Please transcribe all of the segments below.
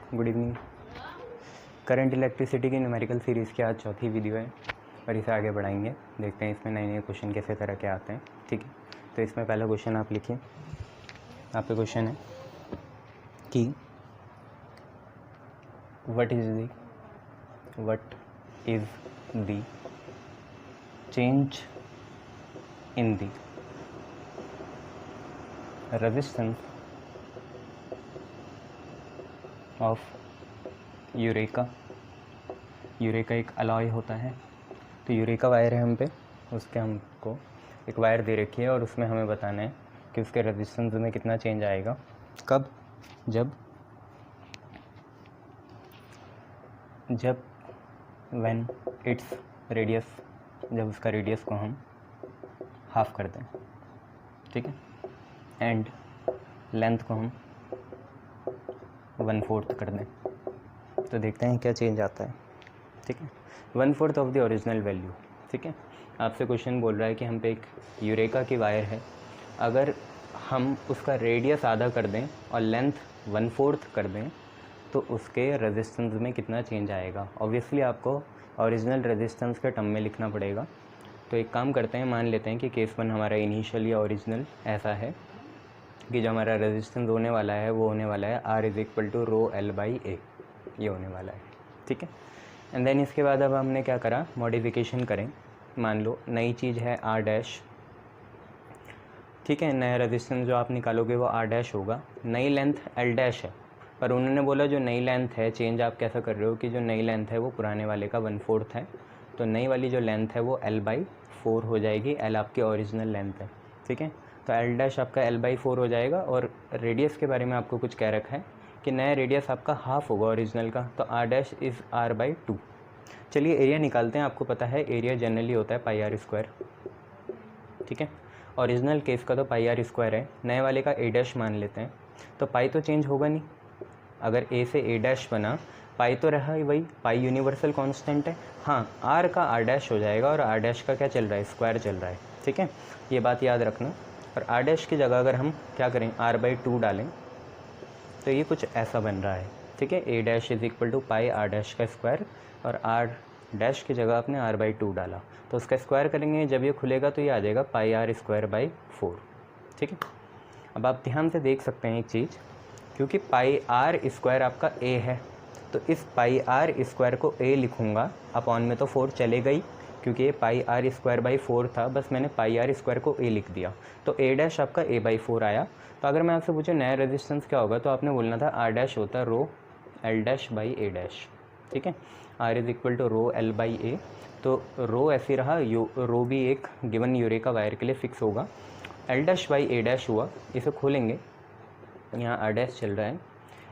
Good evening. Current electricity की numerical series की आज चौथी वीडियो है और इसे आगे बढ़ाएंगे। देखते हैं इसमें नए नए क्वेश्चन कैसे तरह के आते हैं। ठीक है, तो इसमें पहला क्वेश्चन आप लिखिए। आपका क्वेश्चन है कि what is the change in the resistance of eureka एक अलॉय होता है। तो यूरेका वायर है हम पे, उसके हमको एक वायर दे रखी है और उसमें हमें बताना है कि उसके रेजिस्टेंस में कितना चेंज आएगा। कब? जब व्हेन इट्स रेडियस, जब उसका रेडियस को हम हाफ कर दें। ठीक है, एंड लेंथ को हम 1/4 कर दें। तो देखते हैं क्या चेंज आता है। ठीक है, 1/4 ऑफ द ओरिजिनल वैल्यू। ठीक है, आपसे क्वेश्चन बोल रहा है कि हम पे एक यूरेका की वायर है, अगर हम उसका रेडियस आधा कर दें और लेंथ 1/4 कर दें तो उसके रेजिस्टेंस में कितना चेंज आएगा। ऑब्वियसली आपको ओरिजिनल रेजिस्टेंस के टर्म में लिखना पड़ेगा। तो एक काम करते हैं, मान लेते हैं कि केस 1 हमारा इनिशियल या ओरिजिनल ऐसा है कि जो हमारा रेजिस्टेंस होने वाला है वो होने वाला है R = ρl/a, ये होने वाला है। ठीक है, एंड देन इसके बाद अब हमने क्या करा, मॉडिफिकेशन करें। मान लो नई चीज़ है R'। ठीक है, नया रेजिस्टेंस जो आप निकालोगे वो R' होगा। नई लेंथ L' है, पर उन्होंने बोला जो नई लेंथ है, चेंज आप कैसा कर रहे हो कि जो नई लेंथ है वो पुराने वाले का 1/4 है, तो नई वाली जो लेंथ है वो L/4 हो जाएगी। L आपकी ओरिजिनल लेंथ है। ठीक है, तो L' आपका L/4 हो जाएगा। और रेडियस के बारे में आपको कुछ कह रखा है कि नया रेडियस आपका हाफ होगा ओरिजिनल का, तो R' इज़ R/2। चलिए एरिया निकालते हैं। आपको पता है एरिया जनरली होता है πr²। ठीक है, ओरिजिनल केस का तो πr² है, नए वाले का a' मान लेते हैं। तो पाई तो चेंज होगा नहीं, अगर a से a' बना, पाई तो रहा ही वही, पाई यूनिवर्सल कांस्टेंट है। हाँ, r का r' हो जाएगा और r' का क्या चल रहा है, स्क्वायर चल रहा है। ठीक है, ये बात याद रखना। और r' की जगह अगर हम क्या करें, r/2 डालें तो ये कुछ ऐसा बन रहा है। ठीक है, a' = πr' का स्क्वायर और r' की जगह आपने r/2 डाला, तो उसका स्क्वायर करेंगे, जब ये खुलेगा तो ये आ जाएगा πr²/4। ठीक है, अब आप ध्यान से देख सकते हैं एक चीज़, क्योंकि πr² आपका a है, तो इस πr² को a लिखूँगा, अपॉन में तो 4 चलेगा ही, क्योंकि ये πr²/4 था, बस मैंने πr² को a लिख दिया, तो a' आपका a/4 आया। तो अगर मैं आपसे पूछूं नया रेजिस्टेंस क्या होगा, तो आपने बोलना था R' होता ρl'/a'। ठीक है, R = ρl/a, तो रो ऐसे रहा, रो भी एक गिवन यूरेका वायर के लिए फिक्स होगा। L'/a' हुआ, इसे खोलेंगे, यहाँ R' चल रहा है।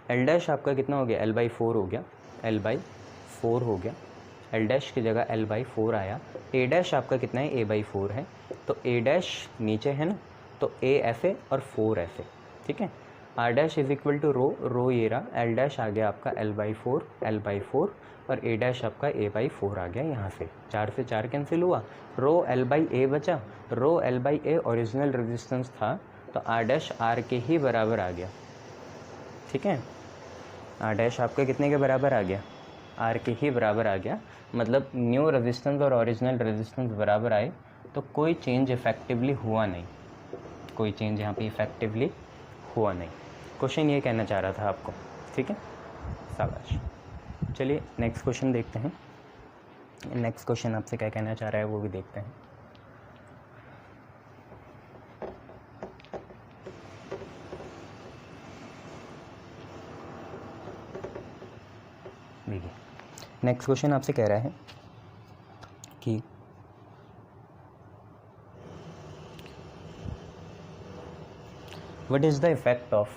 L' आपका कितना हो गया, L/4 हो गया, L/4 हो गया। L' की जगह L/4 आया। a' आपका कितना है, a/4 है, तो a' नीचे है ना, तो a ऐसे और 4 ऐसे। ठीक है, R' = रो ये रहा, L' आ गया आपका L/4 और a' आपका a/4 आ गया। यहाँ से 4 से 4 कैंसिल हुआ, रो L/a बचा। रो L/a ओरिजिनल रेजिस्टेंस था, तो R' R के ही बराबर आ गया। ठीक है, R' आपका कितने के बराबर आ गया, R के ही बराबर आ गया। मतलब न्यू रेजिस्टेंस और ओरिजिनल रेजिस्टेंस बराबर आए, तो कोई चेंज इफेक्टिवली हुआ नहीं, कोई चेंज यहाँ पे इफेक्टिवली हुआ नहीं। क्वेश्चन ये कहना चाह रहा था आपको। ठीक है, शाबाश। चलिए नेक्स्ट क्वेश्चन देखते हैं। नेक्स्ट क्वेश्चन आपसे क्या कहना चाह रहा है वो भी देखते हैं। देखिए नेक्स्ट क्वेश्चन आपसे कह रहा है कि what is the effect of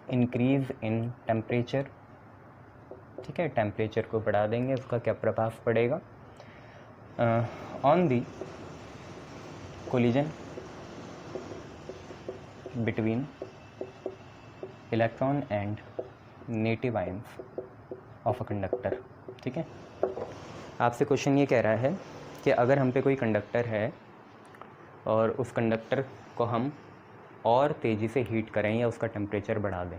increase in temperature। ठीक है, टेम्परेचर को बढ़ा देंगे, उसका क्या प्रभाव पड़ेगा on the collision between electron and native ions of a conductor. ठीक है, आपसे क्वेश्चन ये कह रहा है कि अगर हम पे कोई कंडक्टर है और उस कंडक्टर को हम और तेज़ी से हीट करें या उसका टेम्परेचर बढ़ा दें,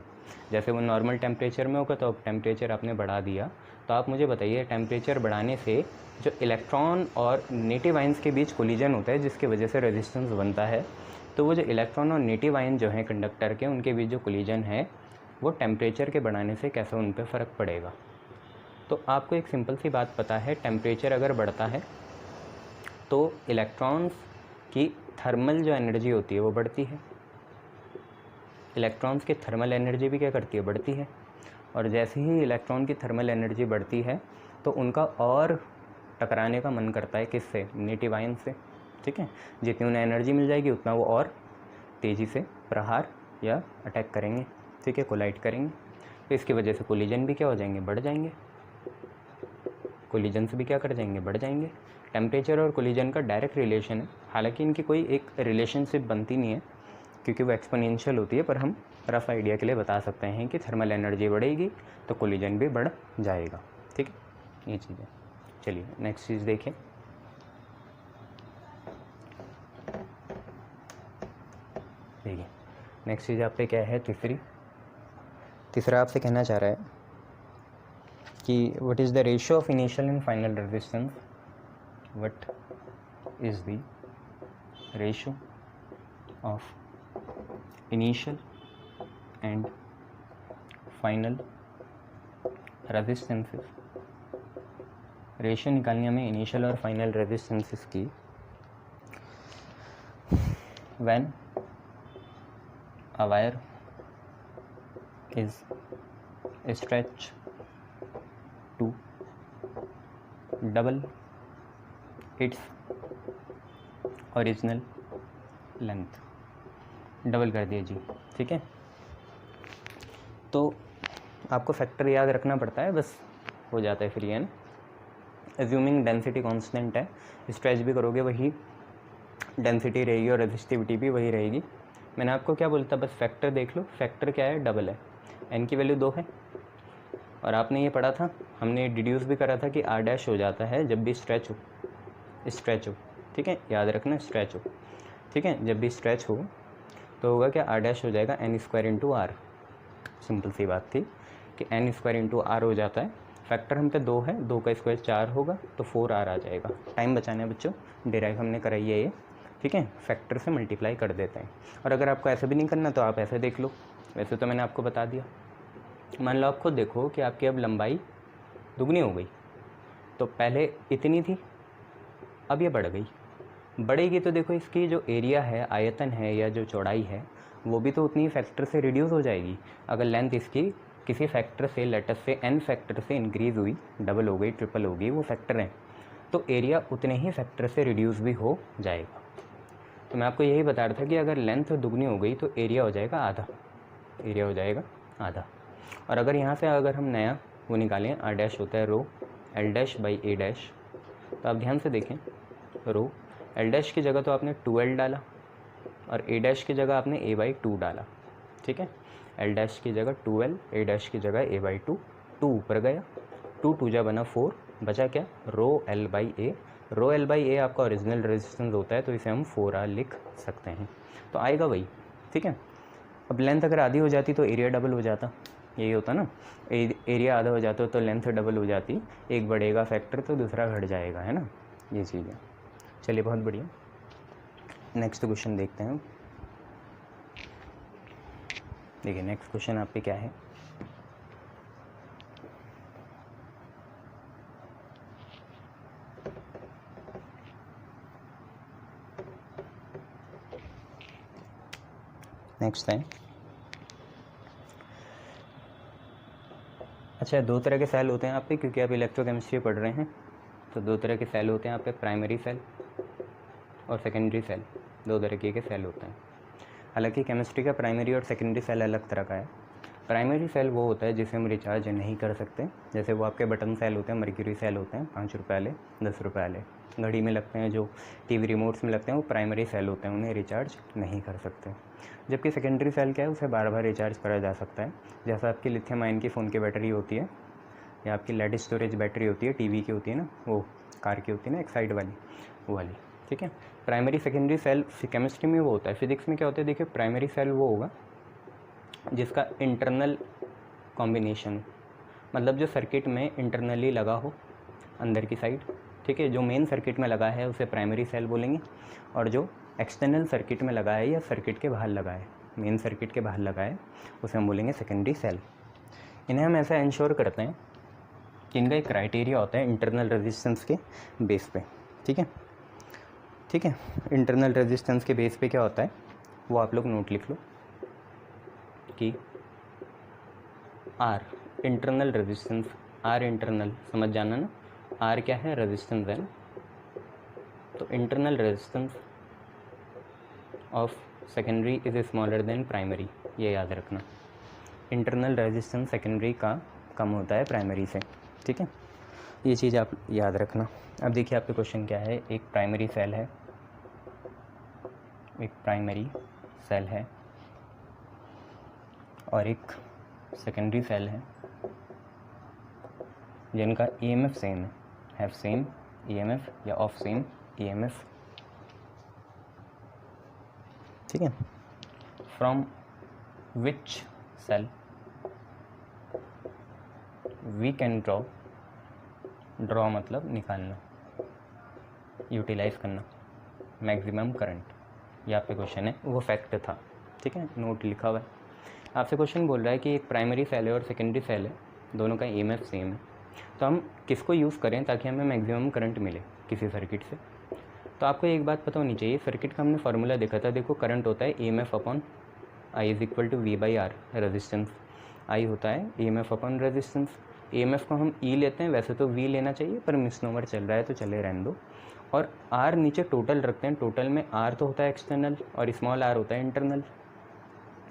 जैसे वो नॉर्मल टेम्परेचर में होगा तो अब टेम्परेचर आपने बढ़ा दिया, तो आप मुझे बताइए टेम्परेचर बढ़ाने से जो इलेक्ट्रॉन और नेटिव आयंस के बीच कोलिजन होता है जिसकी वजह से रेजिस्टेंस बनता है, तो वो जो इलेक्ट्रॉन और नेटिव आयन जो हैं कंडक्टर के, उनके बीच जो कोलिजन है वो टेम्परेचर के बढ़ाने से कैसे उन पर फ़र्क पड़ेगा। तो आपको एक सिंपल सी बात पता है, टेम्परेचर अगर बढ़ता है तो इलेक्ट्रॉन्स की थर्मल जो एनर्जी होती है वो बढ़ती है, इलेक्ट्रॉन्स की थर्मल एनर्जी भी क्या करती है, बढ़ती है। और जैसे ही इलेक्ट्रॉन की थर्मल एनर्जी बढ़ती है तो उनका और टकराने का मन करता है, किससे, नेटिव आयन से, ठीक है। जितनी उन्हें एनर्जी मिल जाएगी उतना वो और तेज़ी से प्रहार या अटैक करेंगे, ठीक है, कोलाइड करेंगे। तो इसकी वजह से कोलिजन भी क्या हो जाएंगे, बढ़ जाएंगे, कोलिजन से भी क्या कर जाएंगे, बढ़ जाएंगे। टेम्परेचर और कोलिजन का डायरेक्ट रिलेशन है, हालांकि इनकी कोई एक रिलेशनशिप बनती नहीं है क्योंकि वो एक्सपोनेंशियल होती है, पर हम रफ आइडिया के लिए बता सकते हैं कि थर्मल एनर्जी बढ़ेगी तो कोलिजन भी बढ़ जाएगा, ठीक है, ये चीज़ है। चलिए नेक्स्ट चीज़ देखें। देखिए नेक्स्ट चीज़ आप पे क्या है, तीसरा आपसे कहना चाह रहा है कि what is the ratio of initial and final resistance, what is the ratio of initial and final resistances. Ratio निकालनी हमें इनिशियल और फाइनल रेजिस्टेंसेस की when a wire is stretched to double its original length, double कर दिया जी, ठीक है। तो आपको फैक्टर याद रखना पड़ता है, बस हो जाता है फिर ये ना। एज्यूमिंग डेंसिटी कांस्टेंट है, स्ट्रेच भी करोगे वही डेंसिटी रहेगी और रेजिस्टिविटी भी वही रहेगी। मैंने आपको क्या बोला था, बस फैक्टर देख लो, फैक्टर क्या है, डबल है, एन की वैल्यू 2 है। और आपने ये पढ़ा था, हमने डिड्यूस भी करा था कि आर डैश हो जाता है जब भी स्ट्रेच हो, ठीक है, याद रखना, स्ट्रेच हो, ठीक है। जब भी स्ट्रेच हो तो होगा क्या, आर डैश हो जाएगा N square into R. Simple सी बात थी कि एन स्क्वायर इंटू आर हो जाता है। फैक्टर हम पे 2 है, 2 का स्क्वायर 4 होगा तो 4r आ जाएगा। टाइम बचाना है बच्चों, डिराइव हमने कराई है ये, ठीक है, फैक्टर से मल्टीप्लाई कर देते हैं। और अगर आपको ऐसे भी नहीं करना तो आप ऐसे देख लो, वैसे तो मैंने आपको बता दिया। मान लो आप खुद देखो कि आपकी अब लंबाई दुगनी हो गई, तो पहले इतनी थी, अब ये बढ़ गई, बढ़ेगी तो देखो इसकी जो एरिया है, आयतन है या जो चौड़ाई है, वो भी तो उतनी फैक्टर से रिड्यूस हो जाएगी। अगर लेंथ इसकी किसी फैक्टर से, लेटस से n फैक्टर से इंक्रीज़ हुई, डबल हो गई, ट्रिपल हो गई, वो फैक्टर हैं, तो एरिया उतने ही फैक्टर से रिड्यूस भी हो जाएगा। तो मैं आपको यही बता रहा था कि अगर लेंथ दुगनी हो गई तो एरिया हो जाएगा आधा, एरिया हो जाएगा आधा। और अगर यहाँ से अगर हम नया वो निकालें, आर डैश होता है rho L dash by A dash, तो आप ध्यान से देखें, रो एल डैश की जगह तो आपने 2l डाला और ए डैश की जगह आपने a बाई 2 डाला, ठीक है। एल डैश की जगह 2l, ए डैश की जगह a बाई 2, 2 ऊपर गया, 2 2 जा बना 4, बचा क्या, rho L by A. Rho L by A आपका ओरिजिनल रेजिस्टेंस होता है, तो इसे हम 4r लिख सकते हैं, तो आएगा वही, ठीक है। अब लेंथ अगर आधी हो जाती तो एरिया डबल हो जाता, यही होता ना, एरिया आधा हो जाता तो लेंथ डबल हो जाती, एक बढ़ेगा फैक्टर तो दूसरा घट जाएगा, है ना, ये चीज़ है। चलिए बहुत बढ़िया, नेक्स्ट क्वेश्चन देखते हैं। देखिए नेक्स्ट क्वेश्चन आप पे क्या है, नेक्स्ट है, अच्छा 2 तरह के सेल होते हैं आप पे, क्योंकि आप इलेक्ट्रोकेमिस्ट्री पढ़ रहे हैं, तो 2 तरह के सेल होते हैं आप पे, प्राइमरी सेल और सेकेंडरी सेल, 2 तरीके के सेल होते हैं। हालांकि केमिस्ट्री का प्राइमरी और सेकेंडरी सेल अलग तरह का है। प्राइमरी सेल वो होता है जिसे हम रिचार्ज नहीं कर सकते, जैसे वो आपके बटन सेल होते हैं, मर्क्यूरी सेल होते हैं, 5 रुपये वाले, 10 रुपये वाले, घड़ी में लगते हैं, जो टीवी रिमोट्स में लगते हैं, वो प्राइमरी सेल होते हैं, उन्हें रिचार्ज नहीं कर सकते। जबकि सेकेंडरी सेल क्या है, उसे बार बार रिचार्ज करा जा सकता है, जैसा आपकी लिथियम आयन की फ़ोन की बैटरी होती है या आपकी लेड स्टोरेज बैटरी होती है, टीवी की होती है ना, वो कार की होती है ना एक साइड वाली, वो वाली, ठीक है। प्राइमरी सेकेंडरी सेल केमिस्ट्री में वो होता है, फिजिक्स में क्या होता है देखिए, प्राइमरी सेल वो होगा जिसका इंटरनल कॉम्बिनेशन, मतलब जो सर्किट में इंटरनली लगा हो अंदर की साइड, ठीक है, जो मेन सर्किट में लगा है उसे प्राइमरी सेल बोलेंगे, और जो एक्सटर्नल सर्किट में लगा है या सर्किट के बाहर लगा है, मेन सर्किट के बाहर लगा है, उसे हम बोलेंगे सेकेंडरी सेल। इन्हें हम ऐसा इंश्योर करते हैं कि इनका एक क्राइटेरिया होता है इंटरनल रेजिस्टेंस के बेस पे, ठीक है, ठीक है। इंटरनल रेजिस्टेंस के बेस पे क्या होता है वो आप लोग नोट लिख लो कि R internal resistance, R internal समझ जाना ना, आर क्या है, रेजिस्टेंस है ना, तो internal resistance of secondary is smaller than primary, ये याद रखना। इंटरनल रेजिस्टेंस सेकेंडरी का कम होता है प्राइमरी से, ठीक है, ये चीज़ आप याद रखना। अब देखिए आपके क्वेश्चन क्या है, एक प्राइमरी सेल है, एक प्राइमरी सेल है और एक सेकेंडरी सेल है जिनका ईएमएफ सेम है, हैव सेम ईएमएफ या ऑफ सेम ईएमएफ, ठीक है। From which cell we can draw मतलब निकालना, यूटिलाइज करना मैक्सिमम करंट, ये आपके क्वेश्चन है, वो फैक्ट था, ठीक है, नोट लिखा हुआ है। आपसे क्वेश्चन बोल रहा है कि एक प्राइमरी सेल है और सेकेंडरी सेल है, दोनों का ईएमएफ सेम है, तो हम किसको यूज़ करें ताकि हमें मैक्सिमम करंट मिले किसी सर्किट से। तो आपको एक बात पता होनी चाहिए, सर्किट का हमने फार्मूला देखा था, देखो करंट होता है EMF upon I is equal to V by R, resistance I होता है ईएमएफ अपॉन रेजिस्टेंस। ईएमएफ को हम ई लेते हैं, वैसे तो वी लेना चाहिए पर मिसनोवर चल रहा है तो चले रहने दो, और आर नीचे टोटल रखते हैं, टोटल में आर तो होता है एक्सटर्नल और स्मॉल आर होता है इंटरनल,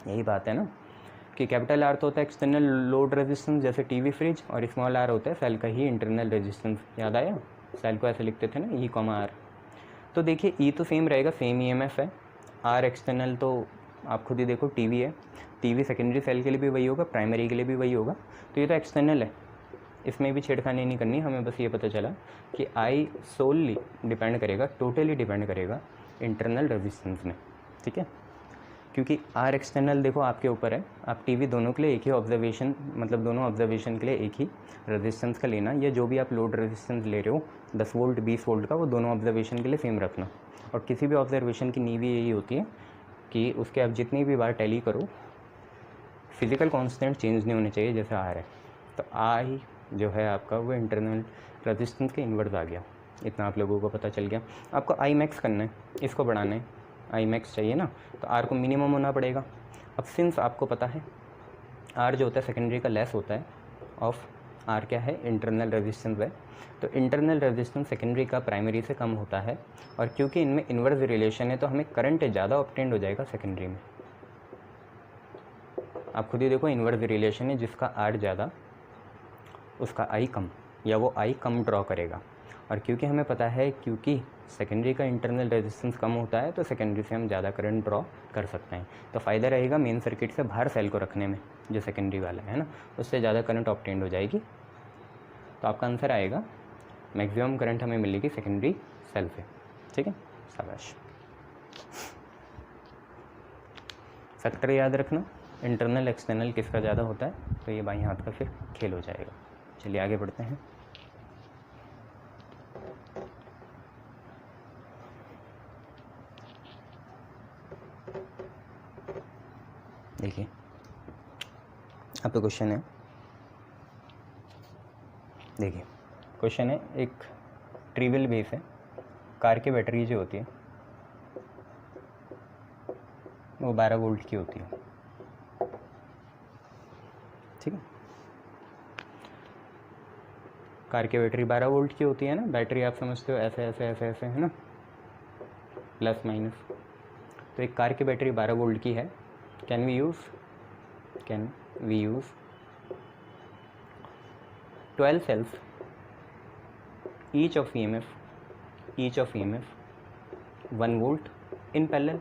यही बात है ना, कि कैपिटल आर तो होता है एक्सटर्नल लोड रेजिस्टेंस जैसे टीवी फ्रिज, और स्मॉल आर होता है सेल का ही इंटरनल रेजिस्टेंस, याद आया, सेल को ऐसे लिखते थे ना, ई कॉमा आर। तो देखिए ई तो सेम रहेगा, सेम ईएमएफ है, आर एक्सटर्नल तो आप खुद ही देखो टीवी है, टीवी सेकेंडरी सेल के लिए भी वही होगा, प्राइमरी के लिए भी वही होगा, तो ये तो एक्सटर्नल है, इसमें भी छेड़खानी नहीं करनी, हमें बस ये पता चला कि आई सोलली डिपेंड करेगा, टोटली डिपेंड करेगा इंटरनल रेजिस्टेंस में, ठीक है, क्योंकि आर एक्सटर्नल देखो आपके ऊपर है, आप टीवी दोनों के लिए एक ही ऑब्जर्वेशन, मतलब दोनों ऑब्जर्वेशन के लिए एक ही रेजिस्टेंस का लेना, या जो भी आप लोड रेजिस्टेंस ले रहे हो 10 वोल्ट 20 वोल्ट का, वो दोनों ऑब्जर्वेशन के लिए सेम रखना। और किसी भी ऑब्जर्वेशन की नींव यही होती है कि उसके आप जितनी भी बार टैली करो फिजिकल कांस्टेंट चेंज नहीं होने चाहिए, जैसे आर है, तो आई जो है आपका वो इंटरनल रेजिस्टेंस के इन्वर्स आ गया, इतना आप लोगों को पता चल गया। आपको आई मैक्स करना है, इसको बढ़ाना है, आई मैक्स चाहिए ना, तो आर को मिनिमम होना पड़ेगा। अब सिंस आपको पता है आर जो होता है सेकेंडरी का लेस होता है ऑफ आर क्या है, इंटरनल रेजिस्टेंस है, तो इंटरनल रेजिस्टेंस सेकेंडरी का प्राइमरी से कम होता है, और क्योंकि इनमें इन्वर्स रिलेशन है तो हमें करंट ज़्यादा ऑब्टेंड हो जाएगा सेकेंडरी में। आप खुद ही देखो इन्वर्स रिलेशन है, जिसका आर ज़्यादा उसका आई कम, या वो आई कम ड्रॉ करेगा, और क्योंकि हमें पता है क्योंकि सेकेंडरी का इंटरनल रेजिस्टेंस कम होता है तो सेकेंडरी से हम ज़्यादा करंट ड्रॉ कर सकते हैं, तो फ़ायदा रहेगा मेन सर्किट से बाहर सेल को रखने में, जो सेकेंडरी वाला है ना, उससे ज़्यादा करंट ऑब्टेंड हो जाएगी। तो आपका आंसर आएगा मैक्सिमम करंट हमें मिलेगी सेकेंडरी सेल से, ठीक है, शाबाश। फैक्टर याद रखना, इंटरनल एक्सटर्नल किसका ज़्यादा होता है, तो ये बाईं हाथ का फिर खेल हो जाएगा। चलिए आगे बढ़ते हैं। देखिए आपका क्वेश्चन है, देखिए क्वेश्चन है, एक ट्रिवियल बेस है, कार की बैटरी जो होती है वो 12 वोल्ट की होती है, ठीक है, कार की बैटरी 12 वोल्ट की होती है ना, बैटरी आप समझते हो ऐसे ऐसे ऐसे ऐसे है ना, प्लस माइनस, तो एक कार की बैटरी 12 वोल्ट की है, can we use 12 cells each of EMF 1 volt in parallel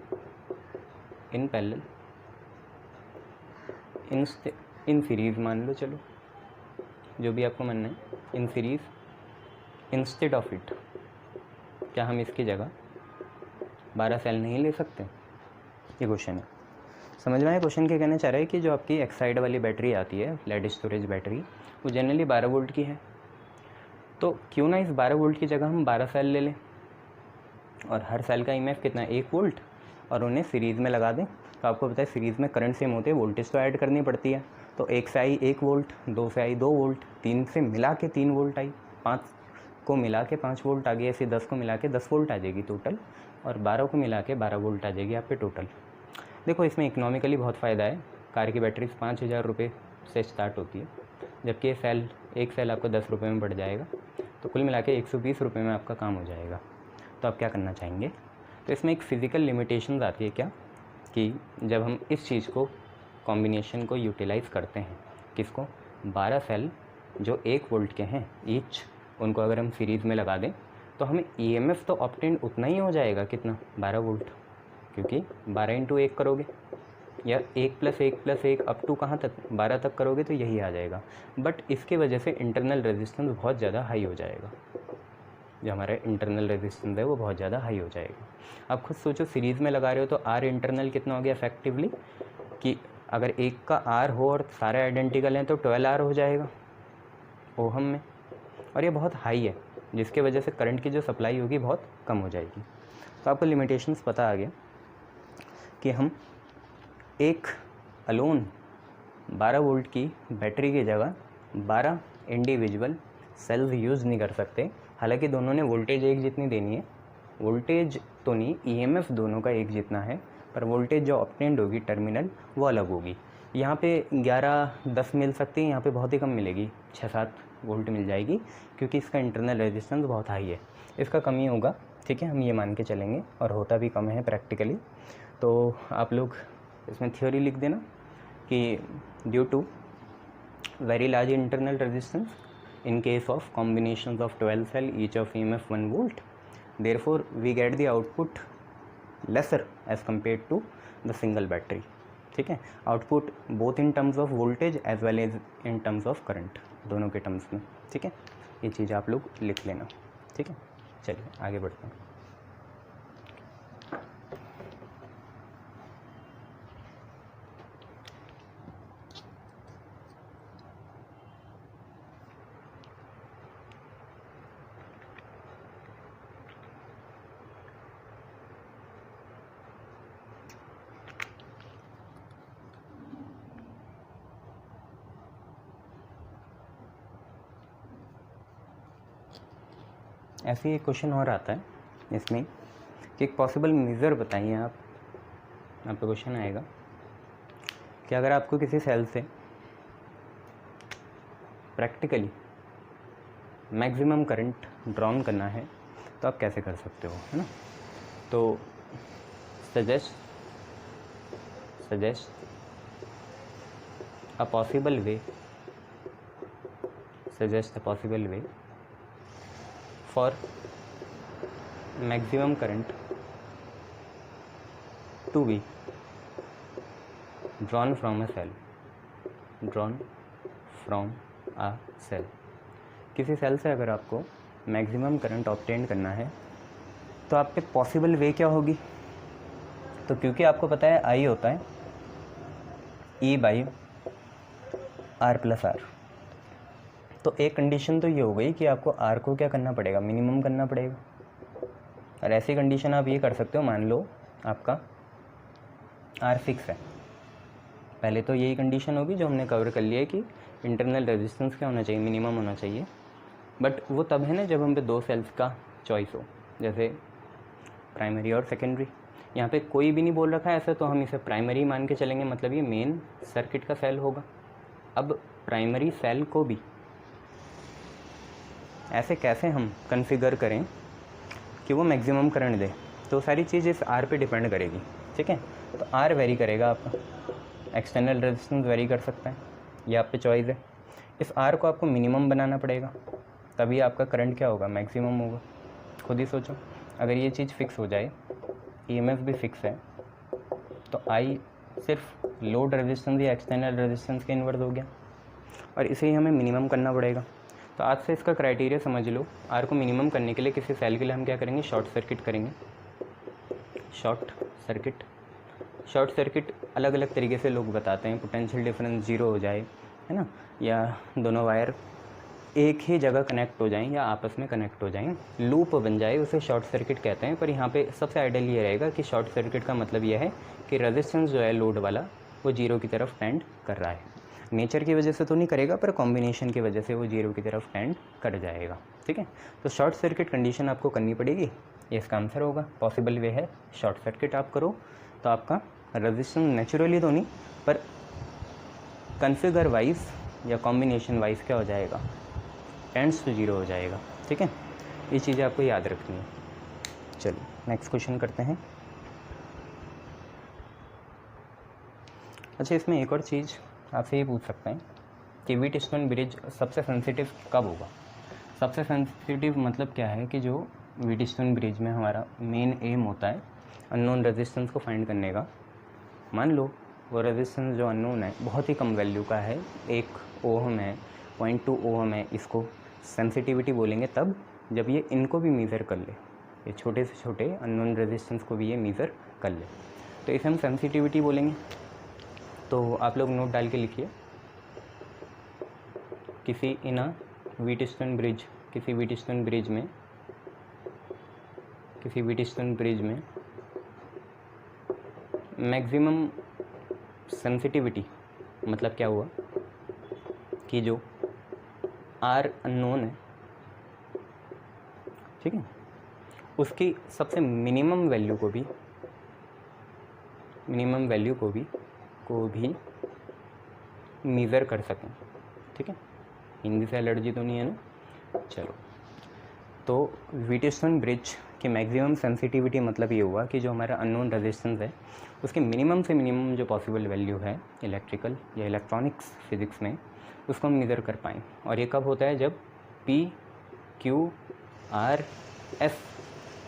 in series मान लो, चलो जो भी आपको मानना है, इन सीरीज़ इंस्टेड ऑफ इट, क्या हम इसकी जगह 12 सेल नहीं ले सकते? ये क्वेश्चन है। समझ में आया क्वेश्चन के कहना चाह रहा है कि जो आपकी एक्साइड वाली बैटरी आती है, लेड स्टोरेज बैटरी, वो जनरली 12 वोल्ट की है, तो क्यों ना इस 12 वोल्ट की जगह हम 12 सेल ले लें और हर सेल का ईएमएफ कितना है 1 वोल्ट, और उन्हें सीरीज़ में लगा दें। तो आपको पता है सीरीज़ में करंट सेम होते हैं, वोल्टेज तो ऐड करनी पड़ती है। तो 1 से आई 1 वोल्ट, 2 से आई 2 वोल्ट, 3 से मिला के 3 वोल्ट आई, 5 को मिला के 5 वोल्ट आ गई, ऐसे 10 को मिला के 10 वोल्ट आ जाएगी टोटल, और 12 को मिला के 12 वोल्ट आ जाएगी आप पे टोटल। देखो इसमें इकोनॉमिकली बहुत फ़ायदा है। कार की बैटरी 5,000 रुपये से स्टार्ट होती है, जबकि ये एक सेल आपको 10 रुपये में पड़ जाएगा, तो कुल मिला के 120 रुपये में आपका काम हो जाएगा। तो आप क्या करना चाहेंगे? तो इसमें एक फ़िज़िकल लिमिटेशंस आती है क्या, कि जब हम इस चीज़ को कॉम्बिनेशन को यूटिलाइज़ करते हैं, किसको, 12 सेल जो 1 वोल्ट के हैं ईच, उनको अगर हम सीरीज़ में लगा दें तो हमें ईएमएफ तो ऑब्टेन उतना ही हो जाएगा, कितना, 12 वोल्ट, क्योंकि 12 इंटू 1 करोगे या 1 + 1 + 1 अप टू कहाँ तक, 12 तक करोगे तो यही आ जाएगा। बट इसके वजह से इंटरनल रेजिस्टेंस बहुत ज़्यादा हाई हो जाएगा, जो हमारा इंटरनल रेजिस्टेंस है वो बहुत ज़्यादा हाई हो जाएगा। आप खुद सोचो, सीरीज़ में लगा रहे हो तो आर इंटरनल कितना हो गया इफेक्टिवली, कि अगर एक का आर हो और सारे आइडेंटिकल हैं तो 12 आर हो जाएगा ओहम में, और ये बहुत हाई है, जिसके वजह से करंट की जो सप्लाई होगी बहुत कम हो जाएगी। तो आपको लिमिटेशंस पता आ गया कि हम एक अलोन 12 वोल्ट की बैटरी की जगह 12 इंडिविजुअल सेल्स यूज़ नहीं कर सकते। हालांकि दोनों ने वोल्टेज एक जितनी देनी है, वोल्टेज तो नहीं, ईएमएफ दोनों का एक जितना है, पर वोल्टेज जो ऑब्टेंड होगी टर्मिनल वो अलग होगी। यहाँ पे 11-10 मिल सकती है, यहाँ पे बहुत ही कम मिलेगी, 6-7 वोल्ट मिल जाएगी, क्योंकि इसका इंटरनल रेजिस्टेंस बहुत हाई है। इसका कम ही होगा, ठीक है, हम ये मान के चलेंगे, और होता भी कम है प्रैक्टिकली। तो आप लोग इसमें थ्योरी लिख देना कि due to very large internal resistance in case of combinations of 12 cell each of EMF 1 volt, therefore we get the output lesser as compared to the single battery। ठीक है, output both in terms of voltage as well as in terms of current, दोनों के terms में। ठीक है, ये चीज़ आप लोग लिख लेना। ठीक है, चलिए आगे बढ़ते हैं। ऐसे ही एक क्वेश्चन और आता है इसमें कि एक पॉसिबल मेज़र बताइए आप पे क्वेश्चन आएगा कि अगर आपको किसी सेल से प्रैक्टिकली मैक्सिमम करंट ड्रॉन करना है तो आप कैसे कर सकते हो, है ना। तो suggest a possible way for maximum current to be drawn from a cell। किसी सेल से अगर आपको मैक्सिमम करंट ऑब्टेन करना है तो आप पे पॉसिबल वे क्या होगी। तो क्योंकि आपको पता है आई होता है E/R+R, तो एक कंडीशन तो ये हो गई कि आपको आर को क्या करना पड़ेगा, मिनिमम करना पड़ेगा। और ऐसी कंडीशन आप ये कर सकते हो, मान लो आपका आर फिक्स है, पहले तो यही कंडीशन होगी जो हमने कवर कर लिया है कि इंटरनल रेजिस्टेंस क्या होना चाहिए, मिनिमम होना चाहिए। बट वो तब है ना जब हम पे 2 सेल्स का चॉइस हो, जैसे प्राइमरी और सेकेंडरी। यहाँ पे कोई भी नहीं बोल रखा है ऐसा, तो हम इसे प्राइमरी मान के चलेंगे, मतलब ये मेन सर्किट का सेल होगा। अब प्राइमरी सेल को भी ऐसे कैसे हम कॉन्फ़िगर करें कि वो मैक्सिमम करंट दे, तो सारी चीज़ इस आर पे डिपेंड करेगी। ठीक है, तो आर वेरी करेगा आपका, एक्सटर्नल रेजिस्टेंस वेरी कर सकता है, ये आप पे चॉइस है। इस आर को आपको मिनिमम बनाना पड़ेगा, तभी आपका करंट क्या होगा, मैक्सिमम होगा। खुद ही सोचो, अगर ये चीज़ फिक्स हो जाए, ईएमएफ भी फिक्स है, तो आई सिर्फ लोड रेजिस्टेंस या एक्सटर्नल रेजिस्टेंस के इन्वर्स हो गया, और इसे ही हमें मिनिमम करना पड़ेगा। तो आज से इसका क्राइटेरिया समझ लो। आर को मिनिमम करने के लिए किसी सेल के लिए हम क्या करेंगे, शॉर्ट सर्किट करेंगे। शॉर्ट सर्किट अलग अलग तरीके से लोग बताते हैं, पोटेंशियल डिफरेंस 0 हो जाए, है ना, या दोनों वायर एक ही जगह कनेक्ट हो जाएं या आपस में कनेक्ट हो जाएं, लूप बन जाए, उसे शॉर्ट सर्किट कहते हैं। पर यहाँ पे सबसे आइडियल ये रहेगा कि शॉर्ट सर्किट का मतलब यह है कि रेजिस्टेंस जो है लोड वाला वो 0 की तरफ टेंड कर रहा है। नेचर की वजह से तो नहीं करेगा, पर कॉम्बिनेशन की वजह से वो 0 की तरफ टेंड कर जाएगा। ठीक है, तो शॉर्ट सर्किट कंडीशन आपको करनी पड़ेगी, ये इसका आंसर होगा। पॉसिबल वे है शॉर्ट सर्किट आप करो तो आपका रेजिस्टेंस नेचुरली तो नहीं पर कन्फिगर वाइज या कॉम्बिनेशन वाइज क्या हो जाएगा, टेंड्स टू 0 हो जाएगा। ठीक है, ये चीज़ें आपको याद रखनी है। चलिए नेक्स्ट क्वेश्चन करते हैं। अच्छा, इसमें एक और चीज़ आपसे ये पूछ सकते हैं कि व्हीटस्टोन ब्रिज सबसे सेंसिटिव कब होगा। सबसे सेंसिटिव मतलब क्या है कि जो व्हीटस्टोन ब्रिज में हमारा मेन एम होता है अननोन रेजिस्टेंस को फाइंड करने का। मान लो वो रेजिस्टेंस जो अननोन है बहुत ही कम वैल्यू का है, 1 ओहम है, 0.2 ओहम है, इसको सेंसिटिविटी बोलेंगे तब जब ये इनको भी मेज़र कर ले, ये छोटे से छोटे अननोन रेजिस्टेंस को भी ये मेज़र कर ले, तो इसे हम सेंसिटिविटी बोलेंगे। तो आप लोग नोट डाल के लिखिए, किसी व्हीटस्टोन ब्रिज में मैक्सिमम सेंसिटिविटी मतलब क्या हुआ कि जो आर अननोन है, ठीक है, उसकी सबसे मिनिमम वैल्यू को भी मेज़र कर सकें। ठीक है, हिंदी से एलर्जी तो नहीं है ना। चलो, तो व्हीटस्टोन ब्रिज की मैक्सिमम सेंसिटिविटी मतलब ये हुआ कि जो हमारा अननोन रेजिस्टेंस है उसके मिनिमम से मिनिमम जो पॉसिबल वैल्यू है इलेक्ट्रिकल या इलेक्ट्रॉनिक्स फिज़िक्स में, उसको हम मेज़र कर पाएँ। और ये कब होता है, जब P, Q, R, S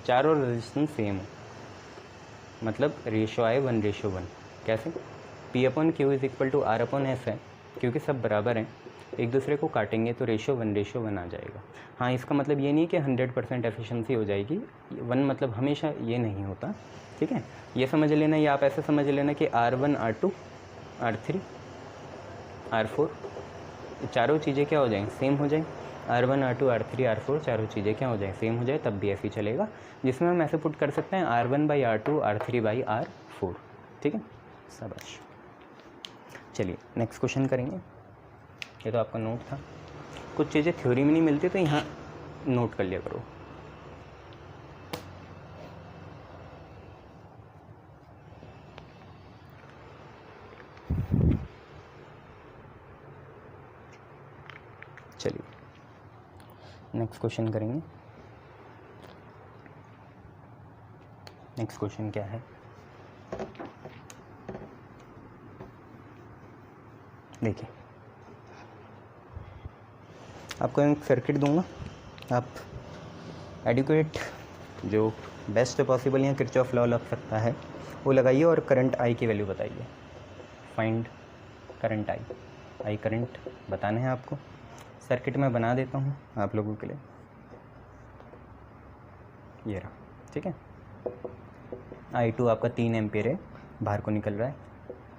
चारों रेजिस्टेंस सेम हो, मतलब रेशो आए 1:1। कैसे, P/Q = R/S है, क्योंकि सब बराबर हैं, एक दूसरे को काटेंगे तो रेशो 1:1 आ जाएगा। हाँ, इसका मतलब ये नहीं कि 100% एफिशिएंसी हो जाएगी, 1 मतलब हमेशा ये नहीं होता। ठीक है, ये समझ लेना, या आप ऐसे समझ लेना कि R1, R2, R3, R4 चारों चीज़ें क्या हो जाएंगी, सेम हो जाएं। R1, R2, R3, R4 चारों चीज़ें क्या हो जाएं, सेम हो जाए, तब भी ऐसे ही चलेगा, जिसमें हम ऐसे पुट कर सकते हैं R1/R2, R3/R4। ठीक है, शाबाश। चलिए नेक्स्ट क्वेश्चन करेंगे। ये तो आपका नोट था, कुछ चीज़ें थ्योरी में नहीं मिलती तो यहाँ नोट कर लिया करो। चलिए नेक्स्ट क्वेश्चन करेंगे। नेक्स्ट क्वेश्चन क्या है, देखिए, आपको एक सर्किट दूंगा, आप एडिक्वेट जो बेस्ट पॉसिबल यहाँ किरचॉफ लॉ लग सकता है वो लगाइए और करंट आई की वैल्यू बताइए। फाइंड करंट आई करंट बताना है आपको। सर्किट में बना देता हूँ आप लोगों के लिए, ये रहा। ठीक है, I2 आपका 3 एम्पियर है, बाहर को निकल रहा है।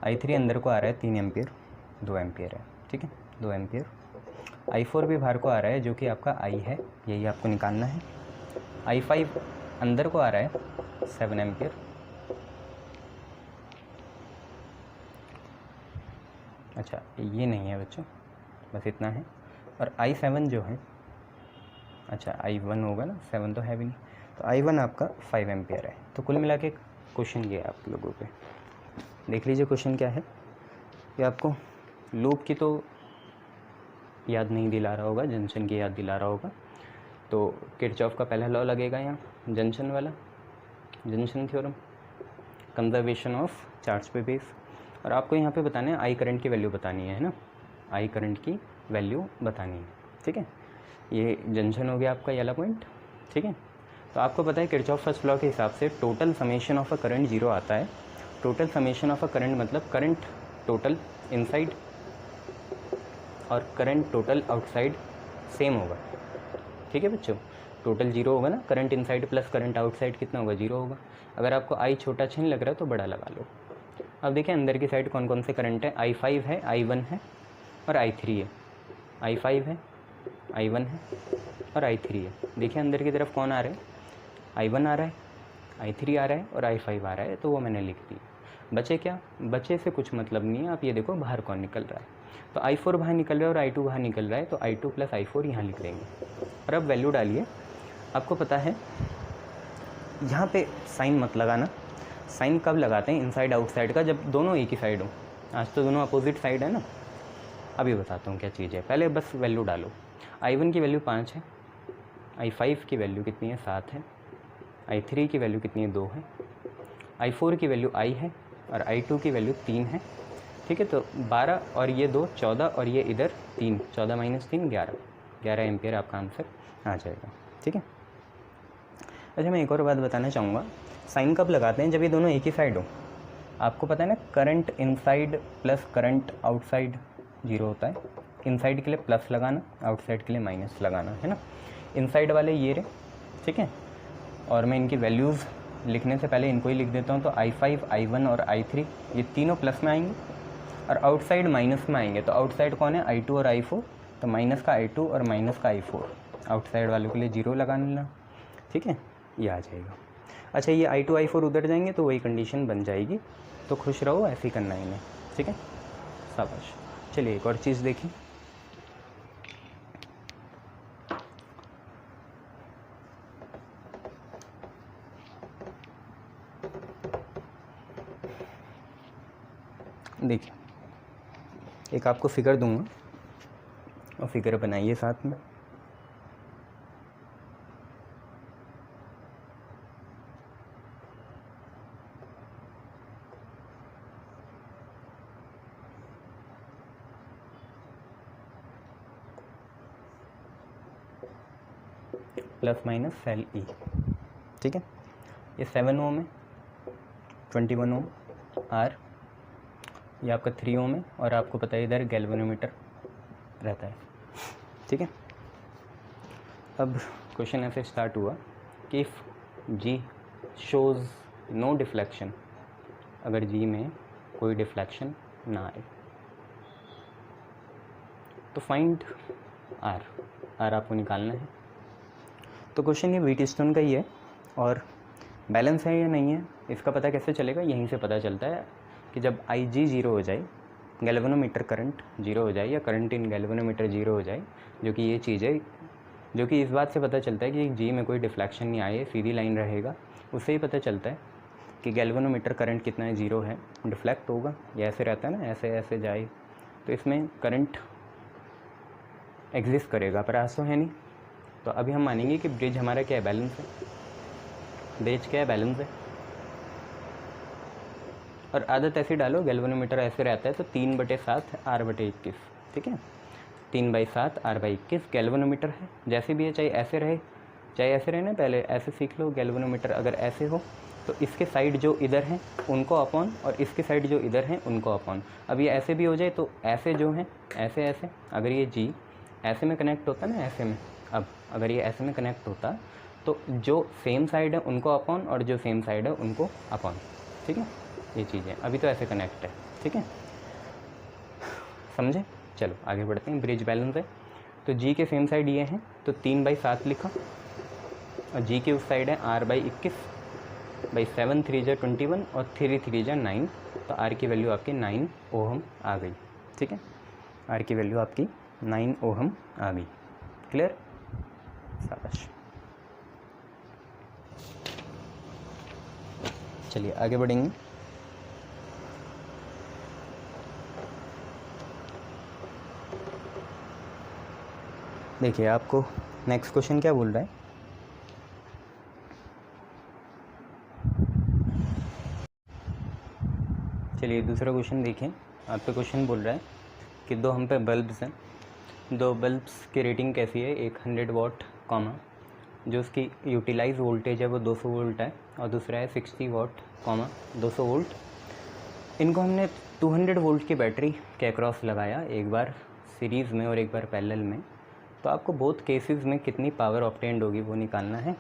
I3 अंदर को आ रहा है 3 एम्पियर, 2 एम्पियर है। ठीक है, 2 एम्पियर। I4 भी बाहर को आ रहा है जो कि आपका I है, यही आपको निकालना है। I5 अंदर को आ रहा है 7 एम्पियर। अच्छा, ये नहीं है बच्चों, बस इतना है। और I7 जो है, अच्छा I1 होगा ना, 7 तो है भी नहीं, तो I1 आपका 5 एम्पियर है। तो कुल मिला के क्वेश्चन ये है आप लोगों पे, देख लीजिए क्वेश्चन क्या है। कि आपको लूप की तो याद नहीं दिला रहा होगा, जंक्शन की याद दिला रहा होगा। तो किरचॉफ का पहला लॉ लगेगा यहाँ, जंक्शन वाला, junction theorem, conservation of charge पे बेस। और आपको यहाँ पे बताना है आई करंट की वैल्यू बतानी है ना, आई करंट की वैल्यू बतानी है। ठीक है, ये जंक्शन हो गया आपका ये वाला पॉइंट। ठीक है, तो आपको पता है किरचॉफ फर्स्ट लॉ के हिसाब से total summation of a current 0 आता है। Total summation of a current मतलब करंट टोटल इनसाइड और करंट टोटल आउटसाइड सेम होगा, ठीक है बच्चों। टोटल जीरो होगा ना, current inside plus current outside कितना होगा, जीरो होगा। अगर आपको आई छोटा अच्छा नहीं लग रहा तो बड़ा लगा लो। अब देखिए अंदर की साइड कौन कौन से करंट है, I5 है, I1 है और I3 है। I5 है, I1 है और I3 है। देखिए अंदर की तरफ कौन आ रहा है, I1 आ रहा है, I3 आ रहा है और I5 आ रहा है, तो वो मैंने लिख दिया। बचे क्या, बचे से कुछ मतलब नहीं है। आप ये देखो बाहर कौन निकल रहा है, तो I4 बाहर निकल रहा है और I2 बाहर निकल रहा है, तो I2 प्लस I4 यहाँ लिख देंगे। और अब वैल्यू डालिए। आपको पता है यहाँ पे साइन मत लगाना। साइन कब लगाते हैं इनसाइड आउटसाइड का, जब दोनों एक ही साइड हो। आज तो दोनों अपोजिट साइड है ना। अभी बताता हूँ क्या चीज़ है, पहले बस वैल्यू डालो। I1 की वैल्यू 5 है, I5 की वैल्यू कितनी है, 7 है, I3 की वैल्यू कितनी है, 2 है, I4 की वैल्यू I है और I2 की वैल्यू 3 है, ठीक है। तो 12 और ये 2 14 और ये इधर 3, 14 माइनस 3 11 एम्पियर आपका आंसर आ जाएगा, ठीक है। अच्छा मैं एक और बात बताना चाहूँगा, साइन कब लगाते हैं, जब ये दोनों एक ही साइड हो। आपको पता है ना, current inside plus current outside zero होता है। इनसाइड के लिए प्लस लगाना, आउटसाइड के लिए माइनस लगाना, है ना। इनसाइड वाले ये रहे, ठीक है। और मैं इनकी वैल्यूज़ लिखने से पहले इनको ही लिख देता हूँ। तो I5, I1 और I3 ये तीनों प्लस में आएंगे और आउटसाइड माइनस में आएंगे। तो आउटसाइड कौन है, I2 और I4, तो माइनस का I2 और माइनस का I4। आउटसाइड वालों के लिए जीरो लगा लेना, ठीक है, ये आ जाएगा। अच्छा ये I2 I4 उधर जाएंगे तो वही कंडीशन बन जाएगी। तो खुश रहो, ऐसे ही करना है इन्हें, ठीक है, शाबाश। चलिए एक और चीज़ देखिए। देखिए एक आपको फिगर दूंगा और फिगर बनाइए साथ में। प्लस माइनस सेल ई, ठीक है। ये 7 ओम है, 21 ओम आर, ये आपका 3 ओम है और आपको पता है इधर गैल्वेनोमीटर रहता है, ठीक है। अब क्वेश्चन ऐसे स्टार्ट हुआ कि if G shows no deflection, अगर जी में कोई डिफ्लेक्शन ना आए तो फाइंड आर। आर आपको निकालना है। तो क्वेश्चन ये व्हीटस्टोन का ही है और बैलेंस है या नहीं है इसका पता कैसे चलेगा, यहीं से पता चलता है कि जब आई जी जीरो हो जाए, गैल्वेनोमीटर करंट जीरो हो जाए या करंट इन गैल्वेनोमीटर जीरो हो जाए, जो कि ये चीज़ है, जो कि इस बात से पता चलता है कि जी में कोई डिफ्लेक्शन नहीं आए, सीधी लाइन रहेगा। उससे ही पता चलता है कि गैल्वेनोमीटर करंट कितना है, जीरो है, डिफ्लेक्ट होगा। ये ऐसे रहता है ना, ऐसे ऐसे जाए तो इसमें करंट एग्जिस्ट करेगा, पर आज तो है नहीं। तो अभी हम मानेंगे कि ब्रिज हमारा क्या है, बैलेंस है। ब्रिज क्या है, बैलेंस है। और आदत ऐसे डालो, गैल्वेनोमीटर ऐसे रहता है तो 3/7 R/21, ठीक है। 3/7 R/21 गैल्वेनोमीटर है। जैसे भी है, चाहे ऐसे रहे चाहे ऐसे रहे ना, पहले ऐसे सीख लो। गैल्वेनोमीटर अगर ऐसे हो तो इसके साइड जो इधर हैं उनको अपॉन और इसके साइड जो इधर हैं उनको अपॉन। अब ये ऐसे भी हो जाए तो ऐसे जो हैं ऐसे ऐसे, अगर ये जी ऐसे में कनेक्ट होता ना, ऐसे में, अब अगर ये ऐसे में कनेक्ट होता तो जो सेम साइड है उनको अपॉन और जो सेम साइड है उनको अपॉन, ठीक है। ये चीज़ें अभी तो ऐसे कनेक्ट है, ठीक है, समझे। चलो आगे बढ़ते हैं। ब्रिज बैलेंस है तो जी के सेम साइड ये हैं तो 3/7 लिखा और जी की उस साइड है R/21/7 3 जा 21 और 3 3 जा 9, तो आर की वैल्यू आपकी 9 ओहम आ गई, ठीक है। आर की वैल्यू आपकी 9 ओहम आ गई। क्लियर, शाबाश। चलिए आगे बढ़ेंगे। देखिए आपको नेक्स्ट क्वेश्चन क्या बोल रहा है, चलिए दूसरा क्वेश्चन देखें। आप पे क्वेश्चन बोल रहा है कि दो हम पे बल्ब्स हैं, दो बल्ब्स की रेटिंग कैसी है, एक 100 वाट कॉमा जो उसकी यूटिलाइज वोल्टेज है वो 200 वोल्ट है और दूसरा है 60 वाट कॉमा 200 वोल्ट। इनको हमने 200 वोल्ट की बैटरी के अक्रॉस लगाया, एक बार सीरीज़ में और एक बार पैरेलल में। तो आपको बोथ केसेस में कितनी पावर ऑब्टेन्ड होगी वो निकालना है,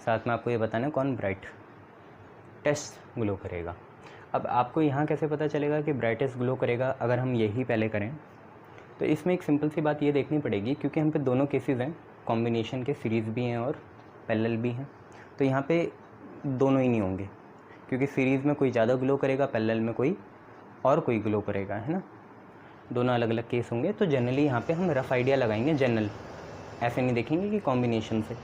साथ में आपको ये बताना है कौन ब्राइटेस्ट ग्लो करेगा। अब आपको यहाँ कैसे पता चलेगा कि ब्राइटेस्ट ग्लो करेगा, अगर हम यही पहले करें तो इसमें एक सिंपल सी बात ये देखनी पड़ेगी, क्योंकि हम पे दोनों केसेस हैं, कॉम्बिनेशन के सीरीज़ भी हैं और पैरेलल भी हैं, तो यहाँ पे दोनों ही नहीं होंगे, क्योंकि सीरीज़ में कोई ज़्यादा ग्लो करेगा, पैरेलल में कोई और कोई ग्लो करेगा, है ना, दोनों अलग अलग केस होंगे। तो जनरली यहाँ पे हम रफ़ आइडिया लगाएंगे, जनरल, ऐसे नहीं देखेंगे कि कॉम्बिनेशन से,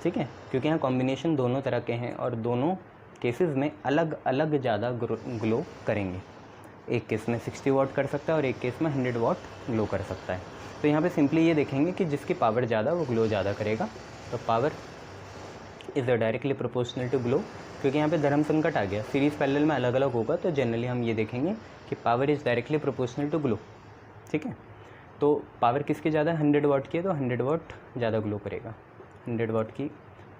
ठीक है, क्योंकि यहाँ कॉम्बिनेशन दोनों तरह के हैं और दोनों केसेस में अलग अलग ज़्यादा ग्लो करेंगे। एक केस में 60 वाट कर सकता है और एक केस में 100 वाट ग्लो कर सकता है। तो यहाँ पे सिंपली ये देखेंगे कि जिसकी पावर ज़्यादा वो ग्लो ज़्यादा करेगा, तो power is directly proportional to glow, क्योंकि यहाँ पे धर्म संकट आ गया, सीरीज़ पैरेलल में अलग अलग होगा, तो जनरली हम ये देखेंगे कि power is directly proportional to glow, ठीक है। तो पावर किसकी ज़्यादा, 100 वाट की है, तो 100 वाट ज़्यादा ग्लो करेगा, 100 वाट की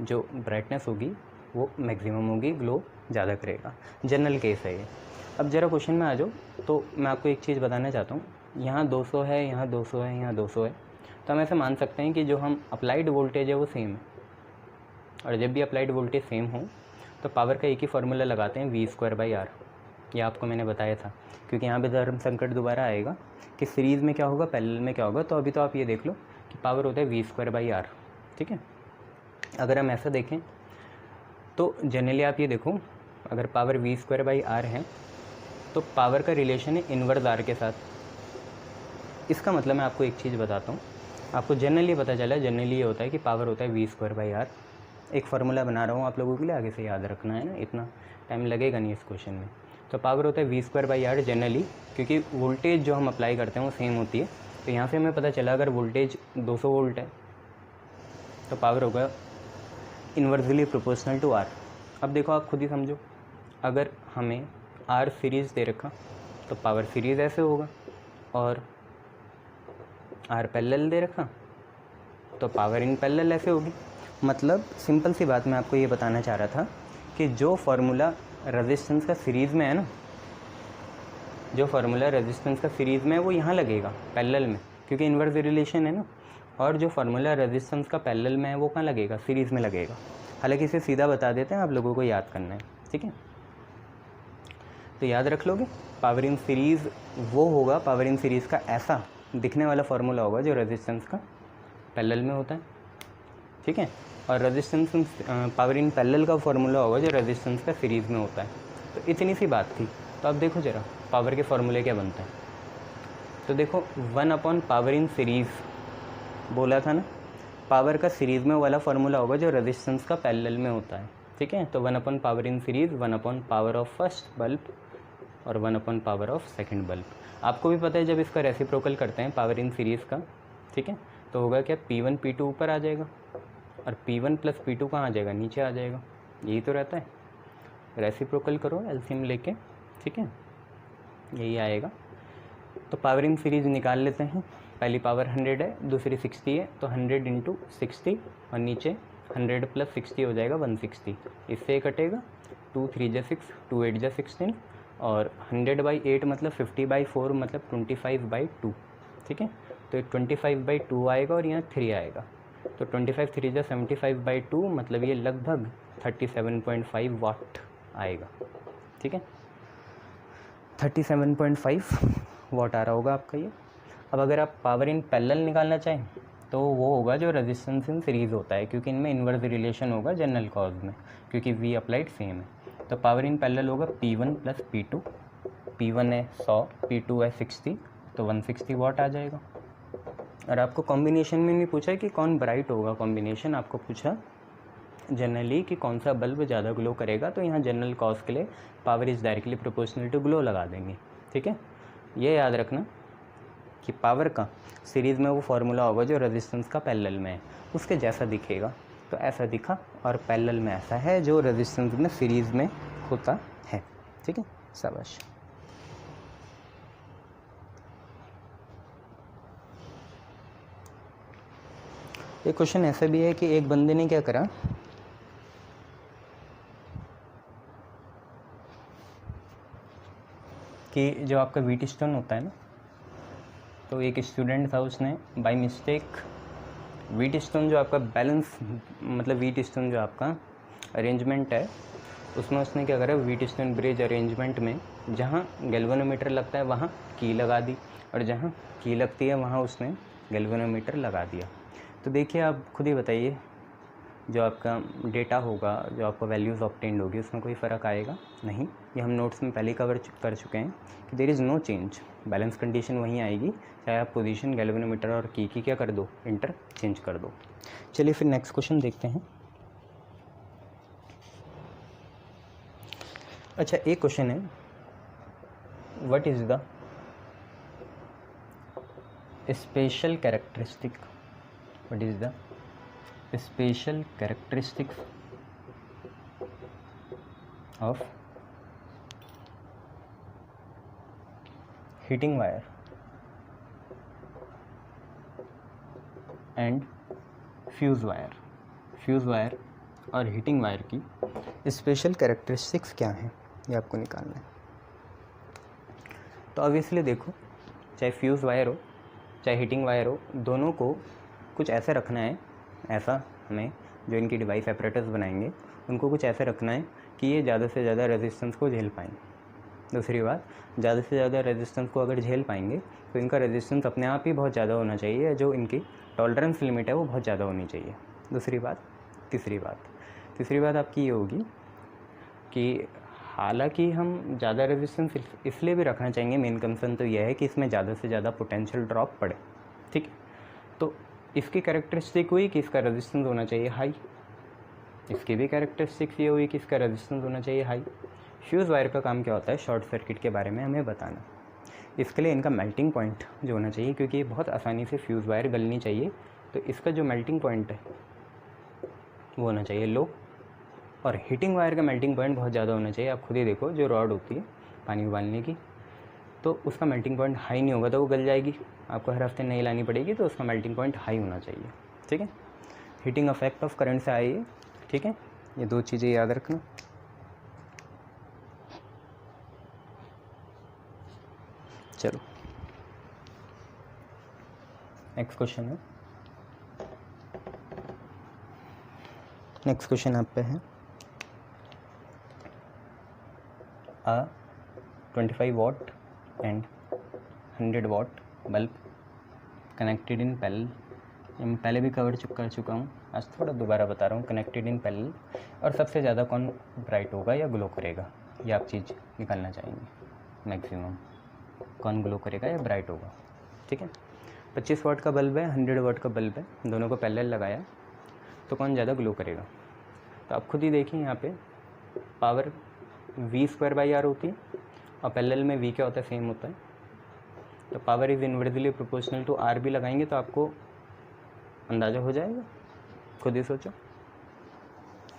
जो ब्राइटनेस होगी वो मैक्सिमम होगी, ग्लो ज़्यादा करेगा, जनरल केस है ये। अब ज़रा क्वेश्चन में आ जाओ, तो मैं आपको एक चीज़ बताना चाहता हूँ, यहाँ 200 है, यहाँ 200 है, यहाँ 200 है, तो हम ऐसे मान सकते हैं कि जो हम अप्लाइड वोल्टेज है वो सेम है, और जब भी अप्लाइड वोल्टेज सेम हो तो पावर का एक ही फार्मूला लगाते हैं, V²/R, ये आपको मैंने बताया था, क्योंकि यहाँ पे धर्म संकट दोबारा आएगा कि सीरीज़ में क्या होगा, पैरेलल में क्या होगा। तो अभी तो आप ये देख लो कि पावर होता है V²/R, ठीक है। अगर हम ऐसा देखें तो जनरली आप ये देखो, अगर पावर V²/R है तो पावर का रिलेशन है इनवर्स R के साथ। इसका मतलब मैं आपको एक चीज़ बताता हूँ, आपको जनरली पता चला, जनरली ये होता है कि पावर होता है V²/R। एक फार्मूला बना रहा हूँ आप लोगों के लिए, आगे से याद रखना है ना, इतना टाइम लगेगा नहीं इस क्वेश्चन में। तो पावर होता है V²/R जनरली, क्योंकि वोल्टेज जो हम अप्लाई करते हैं वो सेम होती है। तो यहाँ से हमें पता चला अगर वोल्टेज 200 वोल्ट है तो पावर होगा इन्वर्सली प्रोपोर्शनल टू R। अब देखो आप खुद ही समझो, अगर हमें R सीरीज़ दे रखा तो पावर सीरीज़ ऐसे होगा, और R पैरेलल दे रखा तो पावर इन पैरेलल ऐसे होगी। मतलब सिंपल सी बात मैं आपको ये बताना चाह रहा था कि जो फार्मूला रेजिस्टेंस का सीरीज़ में है ना, जो फार्मूला रेजिस्टेंस का सीरीज़ में है वो यहाँ लगेगा पैरेलल में, क्योंकि इन्वर्स रिलेशन है ना, और जो फार्मूला रेजिस्टेंस का पैरेलल में है वो कहाँ लगेगा, सीरीज़ में लगेगा। हालांकि इसे सीधा बता देते हैं, आप लोगों को याद करना है, ठीक है। तो याद रख लोगे, पावर इन सीरीज़ वो होगा, पावर इन सीरीज़ का ऐसा दिखने वाला फार्मूला होगा जो रेजिस्टेंस का पैरेलल में होता है, ठीक है, और रेजिस्टेंस पावर इन पैरेलल का फार्मूला होगा जो रेजिस्टेंस का सीरीज़ में होता है। तो इतनी सी बात थी। तो अब देखो ज़रा पावर के फार्मूले क्या बनते हैं। तो देखो 1 पावर इन सीरीज़ बोला था ना, पावर का सीरीज़ में वाला फार्मूला होगा जो रेजिस्टेंस का पैरेलल में होता है, ठीक है। तो 1 power in series 1 power of first bulb और 1 पावर ऑफ सेकंड बल्ब। आपको भी पता है जब इसका रेसिप्रोकल करते हैं पावर इन सीरीज़ का, ठीक है, तो होगा क्या, P1 P2 ऊपर आ जाएगा और P1 + P2 कहाँ आ जाएगा, नीचे आ जाएगा। यही तो रहता है, रेसिप्रोकल करो एलसीएम लेके, ठीक है, यही आएगा। तो पावर इन सीरीज़ निकाल लेते हैं। पहली पावर 100 है, दूसरी 60 है, तो 100 × 60 और नीचे 100 + 60 हो जाएगा 160। इससे कटेगा 2 3 × 6, 2 8 × 16, और 100/8 मतलब 50/4 मतलब 25/2, ठीक है। तो 25/2 आएगा और यहाँ 3 आएगा, तो 25 3 × 75/2 मतलब ये लगभग 37.5 वाट आएगा, ठीक है, 37.5 वाट आ रहा होगा आपका ये। अब अगर आप पावर इन पैरेलल निकालना चाहें तो वो होगा जो रेजिस्टेंस इन सीरीज़ होता है, क्योंकि इनमें इन्वर्स रिलेशन होगा जनरल कॉज में, क्योंकि V अप्लाइड सेम है। तो पावर इन पैरेलल होगा P1 + P2, P1 है 100, P2 है 60, तो 160 वाट आ जाएगा। और आपको कॉम्बिनेशन में नहीं पूछा कि कौन ब्राइट होगा, कॉम्बिनेशन आपको पूछा जनरली कि कौन सा बल्ब ज़्यादा ग्लो करेगा, तो यहाँ जनरल कॉज के लिए power is directly proportional to glow लगा देंगे, ठीक है। ये याद रखना कि पावर का सीरीज़ में वो फार्मूला होगा जो रेजिस्टेंस का पैरेलल में है, उसके जैसा दिखेगा, तो ऐसा दिखा, और पैरेलल में ऐसा है जो रेजिस्टेंस में सीरीज़ में होता है, ठीक है, शाबाश। एक क्वेश्चन ऐसा भी है कि एक बंदे ने क्या करा कि जो आपका व्हीट स्टोन होता है ना, तो एक स्टूडेंट था, उसने बाय मिस्टेक व्हीट स्टोन जो आपका बैलेंस मतलब व्हीट स्टोन जो आपका अरेंजमेंट है उसमें उसने क्या करा, व्हीट स्टोन ब्रिज अरेंजमेंट में जहाँ गैल्वेनोमीटर लगता है वहाँ की लगा दी और जहाँ की लगती है वहाँ उसने गैल्वेनोमीटर लगा दिया। तो देखिए आप खुद ही बताइए, जो आपका डेटा होगा, जो आपको वैल्यूज़ ऑब्टेन्ड होगी उसमें कोई फ़र्क आएगा नहीं। ये हम नोट्स में पहले कवर कर चुके हैं कि there is no change, balance condition वहीं आएगी चाहे आप पोजीशन गैल्वेनोमीटर और की क्या कर दो, इंटरचेंज कर दो। चलिए फिर नेक्स्ट क्वेश्चन देखते हैं। अच्छा एक क्वेश्चन है, what is the special characteristic, what is the special characteristics of heating wire and fuse wire. Fuse wire और हीटिंग वायर की स्पेशल कैरेक्टरिस्टिक्स क्या हैं, ये आपको निकालना है। तो ऑब्वियसली देखो, चाहे फ्यूज़ वायर हो चाहे हीटिंग वायर हो, दोनों को कुछ ऐसे रखना है, ऐसा हमें जो इनकी डिवाइस ऑपरेटर्स बनाएंगे उनको कुछ ऐसे रखना है कि ये ज़्यादा से ज़्यादा रेजिस्टेंस को झेल पाएँ। दूसरी बात, ज़्यादा से ज़्यादा रेजिस्टेंस को अगर झेल पाएंगे तो इनका रेजिस्टेंस अपने आप ही बहुत ज़्यादा होना चाहिए, जो इनकी टॉलरेंस लिमिट है वो बहुत ज़्यादा होनी चाहिए। दूसरी बात, तीसरी बात आपकी ये होगी कि हालांकि हम ज़्यादा रेजिस्टेंस इसलिए भी रखना चाहेंगे, मेन कंसर्न तो यह है कि इसमें ज़्यादा से ज़्यादा पोटेंशियल ड्रॉप पड़े, ठीक है। तो इसकी कैरेक्टरिस्टिक हुई कि इसका रेजिस्टेंस होना चाहिए हाई, इसकी भी कैरेक्टरिस्टिक्स ये हुई कि इसका रेजिस्टेंस होना चाहिए हाई। फ्यूज़ वायर का काम क्या होता है, शॉर्ट सर्किट के बारे में हमें बताना। इसके लिए इनका मेल्टिंग पॉइंट जो होना चाहिए, क्योंकि ये बहुत आसानी से फ्यूज़ वायर गलनी चाहिए, तो इसका जो मेल्टिंग पॉइंट है वो होना चाहिए लो। और हीटिंग वायर का मेल्टिंग पॉइंट बहुत ज़्यादा होना चाहिए। आप खुद ही देखो, जो रॉड होती है पानी उबालने की, तो उसका मेल्टिंग पॉइंट हाई नहीं होगा तो वो गल जाएगी, आपको हर हफ्ते नई लानी पड़ेगी, तो उसका मेल्टिंग पॉइंट हाई होना चाहिए, ठीक है। हीटिंग इफेक्ट ऑफ करंट से आई है, ठीक है। ये दो चीज़ें याद रखना। चलो नेक्स्ट क्वेश्चन है, नेक्स्ट क्वेश्चन आप पे है, a 25 watt and 100 watt bulb connected in parallel। मैं पहले भी कवर कर चुका हूँ, आज थोड़ा दोबारा बता रहा हूँ। कनेक्टेड इन पैरेलल, और सबसे ज़्यादा कौन ब्राइट होगा या ग्लो करेगा, ये आप चीज़ निकालना चाहेंगे। मैक्सिमम कौन ग्लो करेगा या ब्राइट होगा, ठीक है। 25 वाट का बल्ब है, 100 वाट का बल्ब है, दोनों को पैरेलल लगाया तो कौन ज़्यादा ग्लो करेगा। तो आप खुद ही देखिए, यहाँ पे पावर V²/R होती है और पैरेलल में V क्या होता है, सेम होता है। तो power is inversely proportional to R भी लगाएंगे तो आपको अंदाज़ा हो जाएगा, खुद ही सोचो,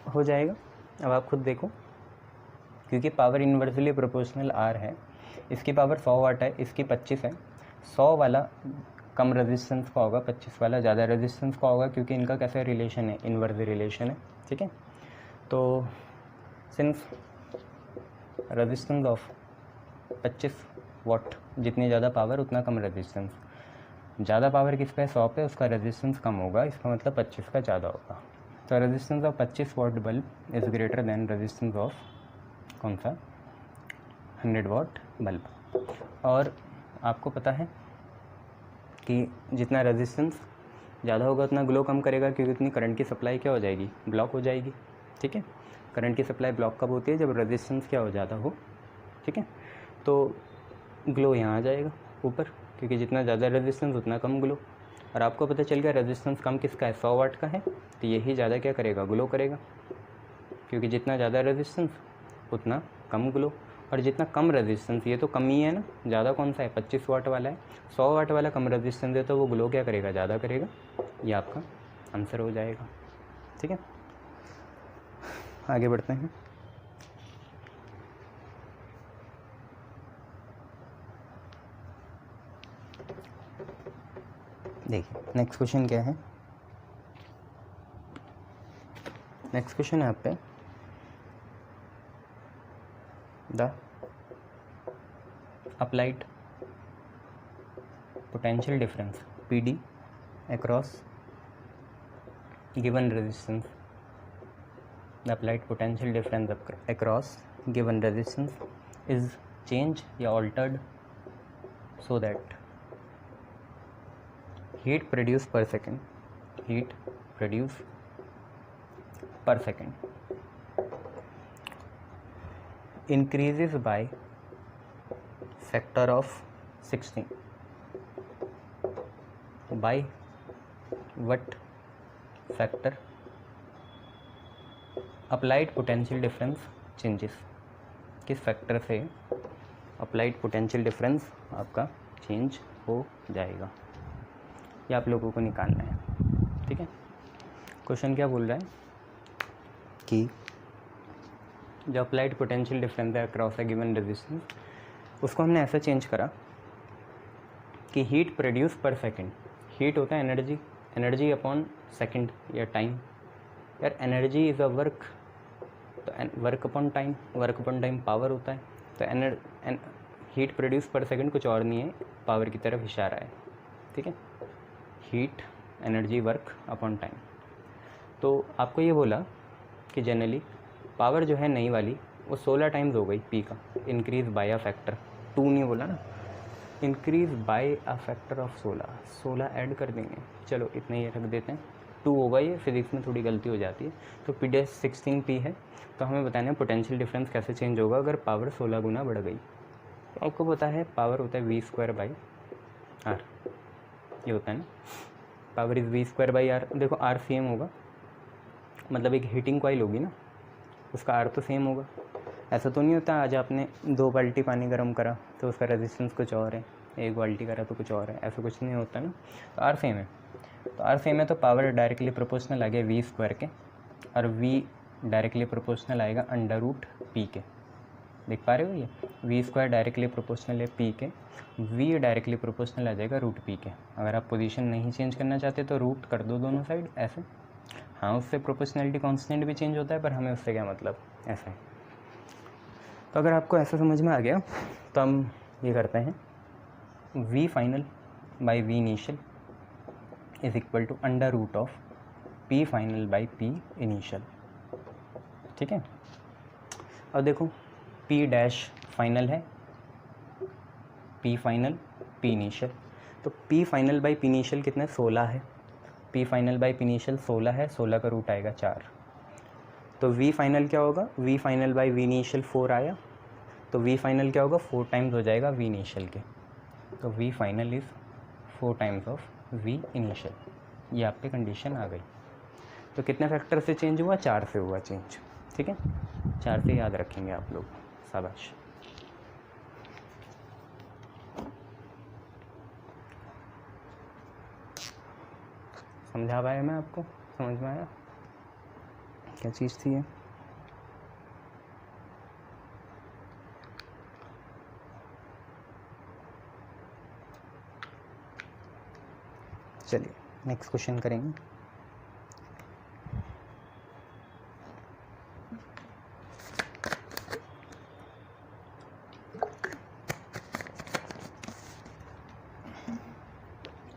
हो जाएगा। अब आप खुद देखो, क्योंकि पावर इनवर्सली प्रोपोर्शनल R है, इसकी पावर 100 वाट है, इसकी 25 है। 100 वाला कम रेजिस्टेंस का होगा, 25 वाला ज़्यादा रेजिस्टेंस का होगा, क्योंकि इनका कैसा रिलेशन है, इनवर्स रिलेशन है, ठीक है। तो सिंस रेजिस्टेंस ऑफ 25 वाट, जितनी ज़्यादा पावर उतना कम रेजिस्टेंस, ज़्यादा पावर किस पे, 100 पे, उसका रेजिस्टेंस कम होगा, इसका मतलब 25 का ज़्यादा होगा। तो resistance of 25 watt bulb is greater than resistance of कौन सा, 100 वाट बल्ब। और आपको पता है कि जितना रेजिस्टेंस ज़्यादा होगा उतना ग्लो कम करेगा, क्योंकि उतनी करंट की सप्लाई क्या हो जाएगी, ब्लॉक हो जाएगी, ठीक है। करंट की सप्लाई ब्लॉक कब होती है, जब रेजिस्टेंस क्या हो जाता हो, ठीक है। तो ग्लो यहाँ आ जाएगा ऊपर, क्योंकि जितना ज़्यादा रेजिस्टेंस उतना कम ग्लो। और आपको पता चल गया रेजिस्टेंस कम किसका है, 100 वाट का है, तो यही ज़्यादा क्या करेगा, ग्लो करेगा, क्योंकि जितना ज़्यादा रेजिस्टेंस उतना कम ग्लो। और जितना कम रेजिस्टेंस, ये तो कम ही है ना, ज़्यादा कौन सा है, 25 वाट वाला है, 100 वाट वाला कम रेजिस्टेंस है, तो वो ग्लो क्या करेगा, ज़्यादा करेगा। ये आपका आंसर हो जाएगा, ठीक है। आगे बढ़ते हैं। देखिए नेक्स्ट क्वेश्चन क्या है, नेक्स्ट क्वेश्चन है आप पे, the applied potential difference PD across given resistance, the applied potential difference across given resistance is change या altered so that heat produced per second increases by factor of 16. by what factor? applied potential difference changes. किस factor से applied potential difference आपका change हो जाएगा, ये आप लोगों को निकालना है। ठीक है, क्वेश्चन क्या बोल रहा है कि जो अप्लाइड पोटेंशियल डिफरेंस है अक्रॉस अ गिवन रेजिस्टेंस, उसको हमने ऐसा चेंज करा कि हीट प्रोड्यूस पर सेकंड, हीट होता है एनर्जी, एनर्जी अपॉन सेकंड या टाइम। यार एनर्जी इज़ अ वर्क, तो work upon time, work upon time power होता है। तो हीट प्रोड्यूस पर सेकंड कुछ और नहीं है, पावर की तरफ इशारा है। ठीक है, heat energy work upon time. तो आपको ये बोला कि जनरली पावर जो है नई वाली वो 16 टाइम्स हो गई पी का, इंक्रीज बाय अ फैक्टर, 2 नहीं बोला ना, increase by a factor of 16 add कर देंगे, चलो इतना ही रख देते हैं, 2 होगा। ये फिजिक्स में थोड़ी गलती हो जाती है। तो पी डैश 16 पी है, तो हमें बताना है पोटेंशियल डिफरेंस कैसे चेंज होगा अगर पावर 16 गुना बढ़ गई। तो आपको पता है पावर होता है v² r, ये होता है ना, पावर इज़ v² r। देखो r सेम होगा, मतलब एक हीटिंग कॉइल होगी ना, उसका r तो सेम होगा। ऐसा तो नहीं होता आज आपने 2 बाल्टी पानी गर्म करा तो उसका रेजिस्टेंस कुछ और है, 1 बाल्टी करा तो कुछ और है, ऐसा कुछ नहीं होता ना। तो r सेम है, तो r सेम है तो पावर डायरेक्टली प्रोपोर्शनल आ गया v² के, और v डायरेक्टली प्रोपोर्शनल आएगा √p के। देख पा रहे हो, ये v² डायरेक्टली प्रोपोर्शनल है p के, v डायरेक्टली प्रोपोर्शनल आ जाएगा √p के। अगर आप पोजीशन नहीं चेंज करना चाहते तो रूट कर दो दोनों साइड ऐसे। हाँ, उससे प्रोपोर्शनलिटी कांस्टेंट भी चेंज होता है, पर हमें उससे क्या मतलब, ऐसा है। तो अगर आपको ऐसा समझ में आ गया तो हम ये करते हैं, v final by v initial is equal to √of p final by p initial. ठीक है, अब देखो p डैश फाइनल है, p फाइनल p इनिशियल, तो p final by p initial कितना है, 16 है। p final by p initial 16 है, 16 का रूट आएगा 4। तो v फाइनल क्या होगा, v final by v initial 4 आया, तो v फाइनल क्या होगा, 4 टाइम्स हो जाएगा v इनिशियल के। तो v final is 4 times of v initial. ये आपकी कंडीशन आ गई। तो कितने फैक्टर से चेंज हुआ, 4 से हुआ चेंज। ठीक है, 4 से याद रखेंगे आप लोग, शाबाश। समझा पाया मैं आपको, समझ में आया क्या चीज़ थी ये? चलिए नेक्स्ट क्वेश्चन करेंगे।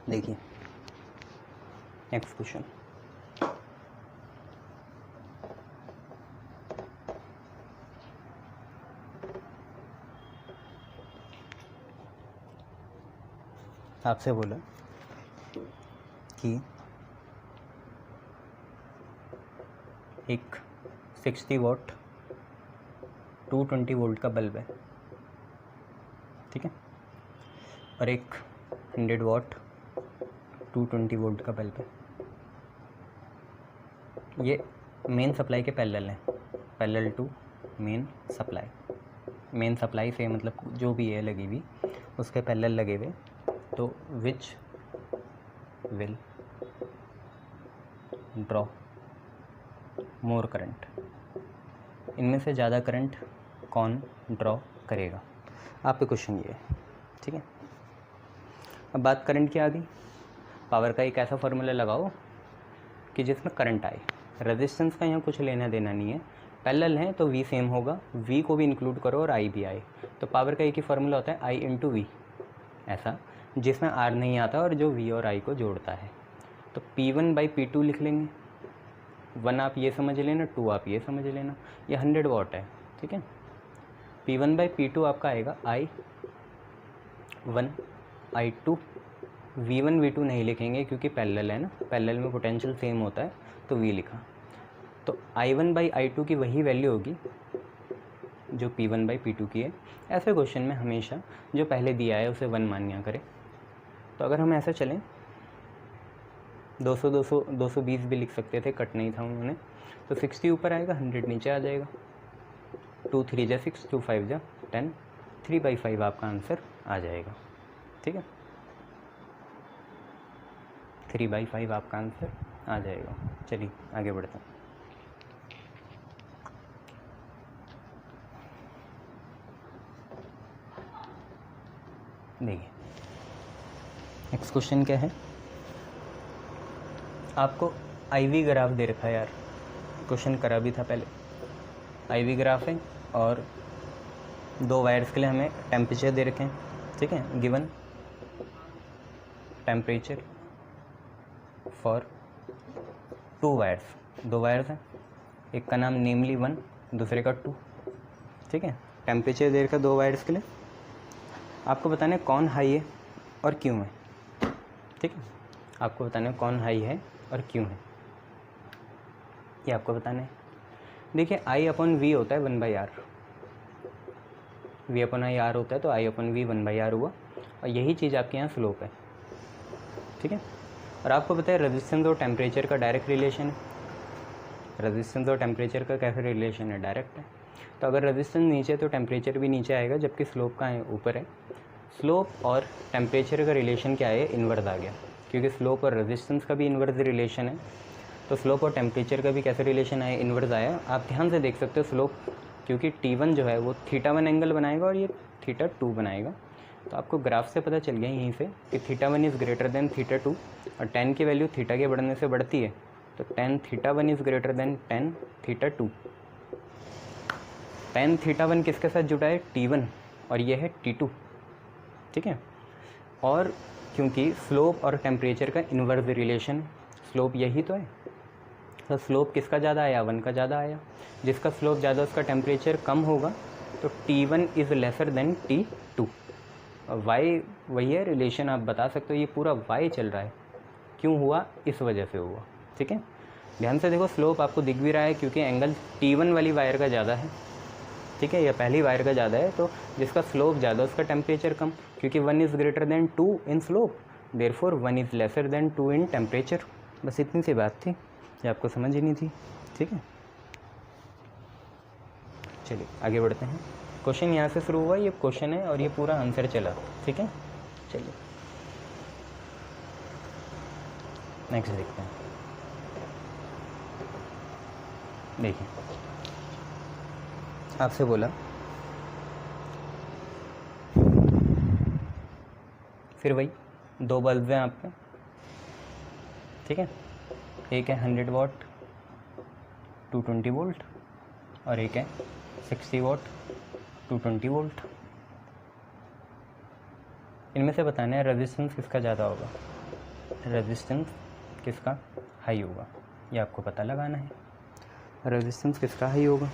देखिए नेक्स्ट क्वेश्चन, आपसे बोला कि एक 60 वाट 220 वोल्ट का बल्ब है, ठीक है, और एक 100 वाट 220 वोल्ट का बल्ब है। ये मेन सप्लाई के पैरेलल हैं, parallel to main supply. Main supply से मतलब जो भी है लगी हुई उसके पैरेलल लगे हुए, तो which will draw more current, इनमें से ज़्यादा करंट कौन ड्रॉ करेगा, आपके क्वेश्चन ये है। ठीक है, अब बात करंट की आ गई। पावर का एक ऐसा फार्मूला लगाओ कि जिसमें करंट आए, रेजिस्टेंस का यहाँ कुछ लेना देना नहीं है, पैरेलल है तो V सेम होगा, V को भी इंक्लूड करो और I भी आए। तो पावर का एक ही फार्मूला होता है I इंटू V, ऐसा जिसमें R नहीं आता और जो V और I को जोड़ता है। तो P1 बाई P2 लिख लेंगे, 1 आप ये समझ लेना, 2 आप ये समझ लेना, ये 100 वाट है, ठीक है। P1/P2 आपका आएगा I1 I2, V1 V2 नहीं लिखेंगे क्योंकि पैरेलल है ना, पैरेलल में पोटेंशियल सेम होता है तो V लिखा। तो I1/I2 की वही वैल्यू होगी जो P1/P2 की है। ऐसे क्वेश्चन में हमेशा जो पहले दिया है उसे 1 मान लिया करें। तो अगर हम ऐसा चलें 200 200 220 भी लिख सकते थे, कट नहीं था उन्होंने, तो 60 ऊपर आएगा, 100 नीचे आ जाएगा। 2 3 जा 6, 2 5 जा 10, 3/5 आपका आंसर आ जाएगा, ठीक है। 3/5 आपका आंसर आ जाएगा। चलिए आगे बढ़ते हैं। देखिए नेक्स्ट क्वेश्चन क्या है, आपको IV ग्राफ दे रखा है यार, क्वेश्चन करा भी था पहले। IV ग्राफ है और 2 वायर्स के लिए हमें टेम्परेचर दे रखे हैं, ठीक है। Given temperature for 2 wires, 2 wires हैं, एक का नाम नेमली 1, दूसरे का 2, ठीक है। टेम्परेचर दे रखा 2 वायर्स के लिए, आपको बताना है कौन हाई है और क्यों है, ठीक है। आपको बताना है कौन हाई है और क्यों है, ये आपको बताना है। देखिए I/V होता है 1/R, V/I/R होता है, तो I/V 1/R हुआ, और यही चीज़ आपके यहाँ स्लोप है, ठीक है। और आपको पता है रेजिस्टेंस और टेम्परेचर का डायरेक्ट रिलेशन है। रेजिस्टेंस और टेम्परेचर का कैसे रिलेशन है, डायरेक्ट है। तो अगर रेजिस्टेंस नीचे है तो टेम्परेचर भी नीचे आएगा, जबकि स्लोप का है ऊपर है। स्लोप और टेम्परेचर का रिलेशन क्या है, इन्वर्स आ गया, क्योंकि स्लोप और रेजिस्टेंस का भी इन्वर्स रिलेशन है, तो स्लोप और टेम्परेचर का भी कैसे रिलेशन आया, इन्वर्स आया। आप ध्यान से देख सकते हो स्लोप, क्योंकि T1 जो है वो θ1 एंगल बनाएगा और ये θ2 बनाएगा। तो आपको ग्राफ से पता चल गया यहीं से कि θ1 इज़ ग्रेटर देन θ2, और tan की वैल्यू थीटा के बढ़ने से बढ़ती है, तो tan θ1 is greater than tan θ2। tan θ1 किसके साथ जुड़ा है, T1, और ये है T2, ठीक है। और क्योंकि स्लोप और टेम्परेचर का इन्वर्स रिलेशन है, स्लोप यही तो है, तो स्लोप किसका ज़्यादा आया, 1 का ज़्यादा आया। जिसका स्लोप ज़्यादा उसका टेम्परेचर कम होगा, तो T1 is lesser than T2। Y वही है रिलेशन, आप बता सकते हो ये पूरा वाई चल रहा है, क्यों हुआ, इस वजह से हुआ, ठीक है। ध्यान से देखो स्लोप आपको दिख भी रहा है क्योंकि एंगल T1 वाली वायर का ज़्यादा है, ठीक है, या पहली वायर का ज़्यादा है, तो जिसका स्लोप ज़्यादा उसका टेम्परेचर कम, क्योंकि 1 is greater then 2 in slope, therefore 1 is lesser than 2 in temperature. बस इतनी सी बात थी, ये आपको समझ ही नहीं थी, ठीक है। चलिए आगे बढ़ते हैं। क्वेश्चन यहाँ से शुरू हुआ, ये क्वेश्चन है और ये पूरा आंसर चला, ठीक है। चलिए नेक्स्ट देखते हैं। देखिए आपसे बोला फिर वही 2 बल्ब हैं आपके, ठीक है। एक है 100 वाट 220 वोल्ट, और एक है 60 वाट 220 वोल्ट। इनमें से बताना है रेजिस्टेंस किसका ज़्यादा होगा, रेजिस्टेंस किसका हाई होगा, ये आपको पता लगाना है। रेजिस्टेंस किसका हाई होगा,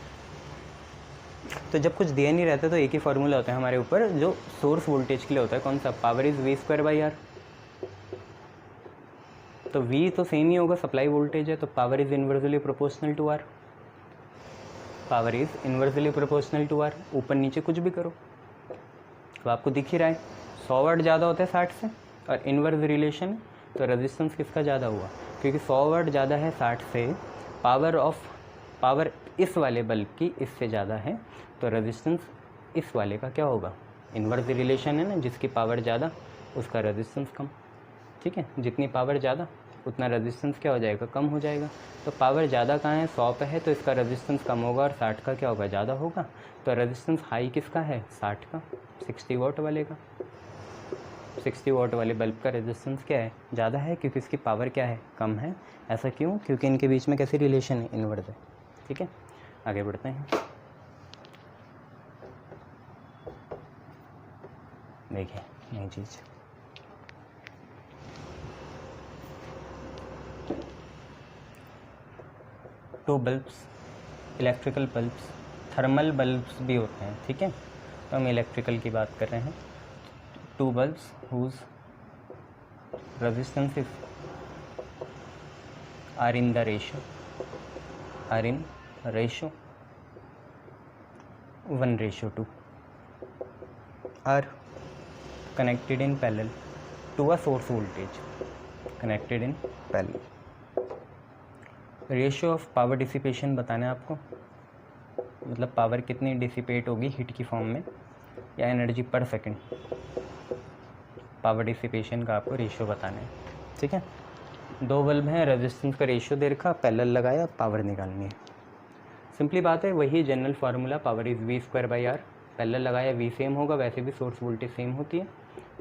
तो जब कुछ दिया नहीं रहता तो एक ही फार्मूला होता है हमारे ऊपर जो सोर्स वोल्टेज के लिए होता है, कौन सा, पावर इज़ V²/R। तो V तो सेम ही होगा, सप्लाई वोल्टेज है, तो power is inversely proportional to R, power is inversely proportional to R। ऊपर नीचे कुछ भी करो तो आपको दिख ही रहा है 100 वाट ज़्यादा होता है 60 से, और इन्वर्स रिलेशन, तो रेजिस्टेंस किसका ज़्यादा हुआ, क्योंकि 100 वाट ज़्यादा है 60 से, पावर इस वाले बल्ब की इससे ज़्यादा है, तो रेजिस्टेंस इस वाले का क्या होगा, इन्वर्स रिलेशन है ना, जिसकी पावर ज़्यादा उसका रेजिस्टेंस कम, ठीक है। जितनी पावर ज़्यादा उतना रेजिस्टेंस क्या हो जाएगा, कम हो जाएगा। तो पावर ज़्यादा कहाँ है, 100 पे है, तो इसका रेजिस्टेंस कम होगा, और 60 का क्या होगा, ज़्यादा होगा। तो रेजिस्टेंस हाई किसका है, 60 का, 60 वाट वाले का। 60 वाट वाले बल्ब का रेजिस्टेंस क्या है, ज़्यादा है, क्योंकि इसकी पावर क्या है, कम है। ऐसा क्यों, क्योंकि इनके बीच में कैसी रिलेशन है, इन्वर्स है, ठीक है। आगे बढ़ते हैं। देखिए नई चीज़, 2 bulbs, electrical bulbs, thermal bulbs भी होते हैं, ठीक है, तो हम इलेक्ट्रिकल की बात कर रहे हैं। 2 bulbs whose resistances are in ratio 1:2 are connected in parallel to a source voltage, connected in parallel। Ratio of power dissipation बताना है आपको, मतलब पावर कितनी डिसिपेट होगी हीट की फॉर्म में या एनर्जी पर सेकंड, पावर डिसिपेशन का आपको रेशियो बताना है, ठीक है। 2 बल्ब हैं, रेजिस्टेंस का रेशियो दे रखा, पैरेलल लगाया, पावर निकालनी है। सिंपली बात है, वही general formula, power is V²/R, parallel लगाया V सेम होगा, वैसे भी सोर्स वोल्टेज सेम होती है,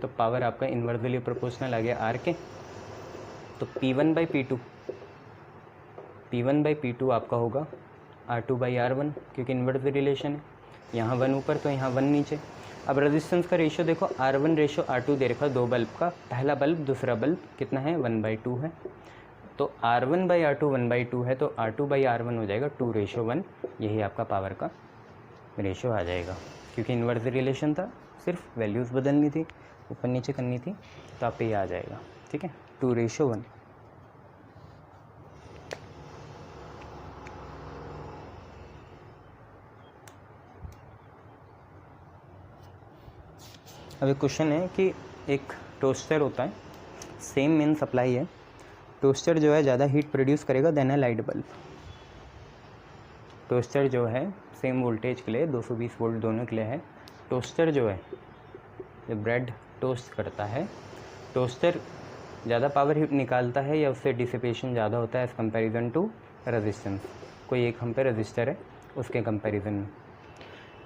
तो पावर आपका इन्वर्सली प्रोपोर्शनल आ गया R के। तो P1/P2 आपका होगा R2/R1, क्योंकि इन्वर्स रिलेशन है, यहाँ 1 ऊपर तो यहाँ 1 नीचे। अब रेजिस्टेंस का रेशियो देखो, R1:R2 दे रखा 2 बल्ब का, पहला बल्ब दूसरा बल्ब कितना है 1/2 है, तो R1/R2 1/2 है, तो R2/R1 हो जाएगा 2:1, यही आपका पावर का रेशियो आ जाएगा, क्योंकि इन्वर्स रिलेशन था, सिर्फ वैल्यूज़ बदलनी थी, ऊपर नीचे करनी थी, तो आप पे ये आ जाएगा, ठीक है, 2:1। अब एक क्वेश्चन है कि एक टोस्टर होता है, सेम मेन सप्लाई है, टोस्टर जो है ज़्यादा हीट प्रोड्यूस करेगा देन अ लाइट बल्ब। टोस्टर जो है सेम वोल्टेज के लिए 220 वोल्ट दोनों के लिए है, टोस्टर जो है जब ब्रेड टोस्ट करता है, टोस्टर ज़्यादा पावर निकालता है या उससे डिसिपेशन ज़्यादा होता है एज़ कंपैरिजन टू रेजिस्टेंस। कोई एक हम पे रजिस्टर है उसके कंपैरिजन में,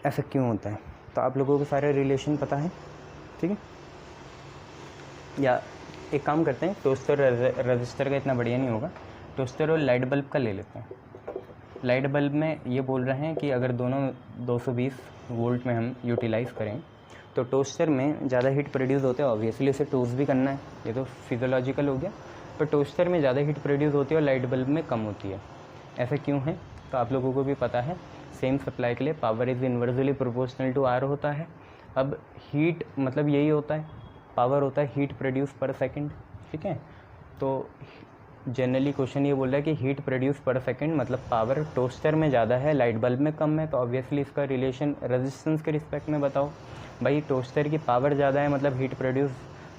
ऐसा क्यों होता है? तो आप लोगों को सारे रिलेशन पता है, ठीक है। या एक काम करते हैं, टोस्टर रजिस्टर का इतना बढ़िया नहीं होगा, टोस्टर और लाइट बल्ब का ले लेते हैं। लाइट बल्ब में ये बोल रहे हैं कि अगर दोनों 220 वोल्ट में हम यूटिलाइज़ करें तो टोस्टर में ज़्यादा हीट प्रोड्यूस होते हैं, ऑब्वियसली उसे टोस्ट भी करना है, ये तो फिजियोलॉजिकल हो गया, पर टोस्टर में ज़्यादा हीट प्रोड्यूस होती है और लाइट बल्ब में कम होती है। ऐसा क्यों है? तो आप लोगों को भी पता है, सेम सप्लाई के लिए power is inversely proportional to R होता है। अब हीट मतलब यही होता है, पावर होता है हीट प्रोड्यूस पर सेकंड, ठीक है। तो जनरली क्वेश्चन ये बोल रहा है कि हीट प्रोड्यूस पर सेकंड मतलब पावर टोस्टर में ज़्यादा है, लाइट बल्ब में कम है, तो ऑब्वियसली इसका रिलेशन रेजिस्टेंस के रिस्पेक्ट में बताओ। भाई टोस्टर की पावर ज़्यादा है मतलब हीट प्रोड्यूस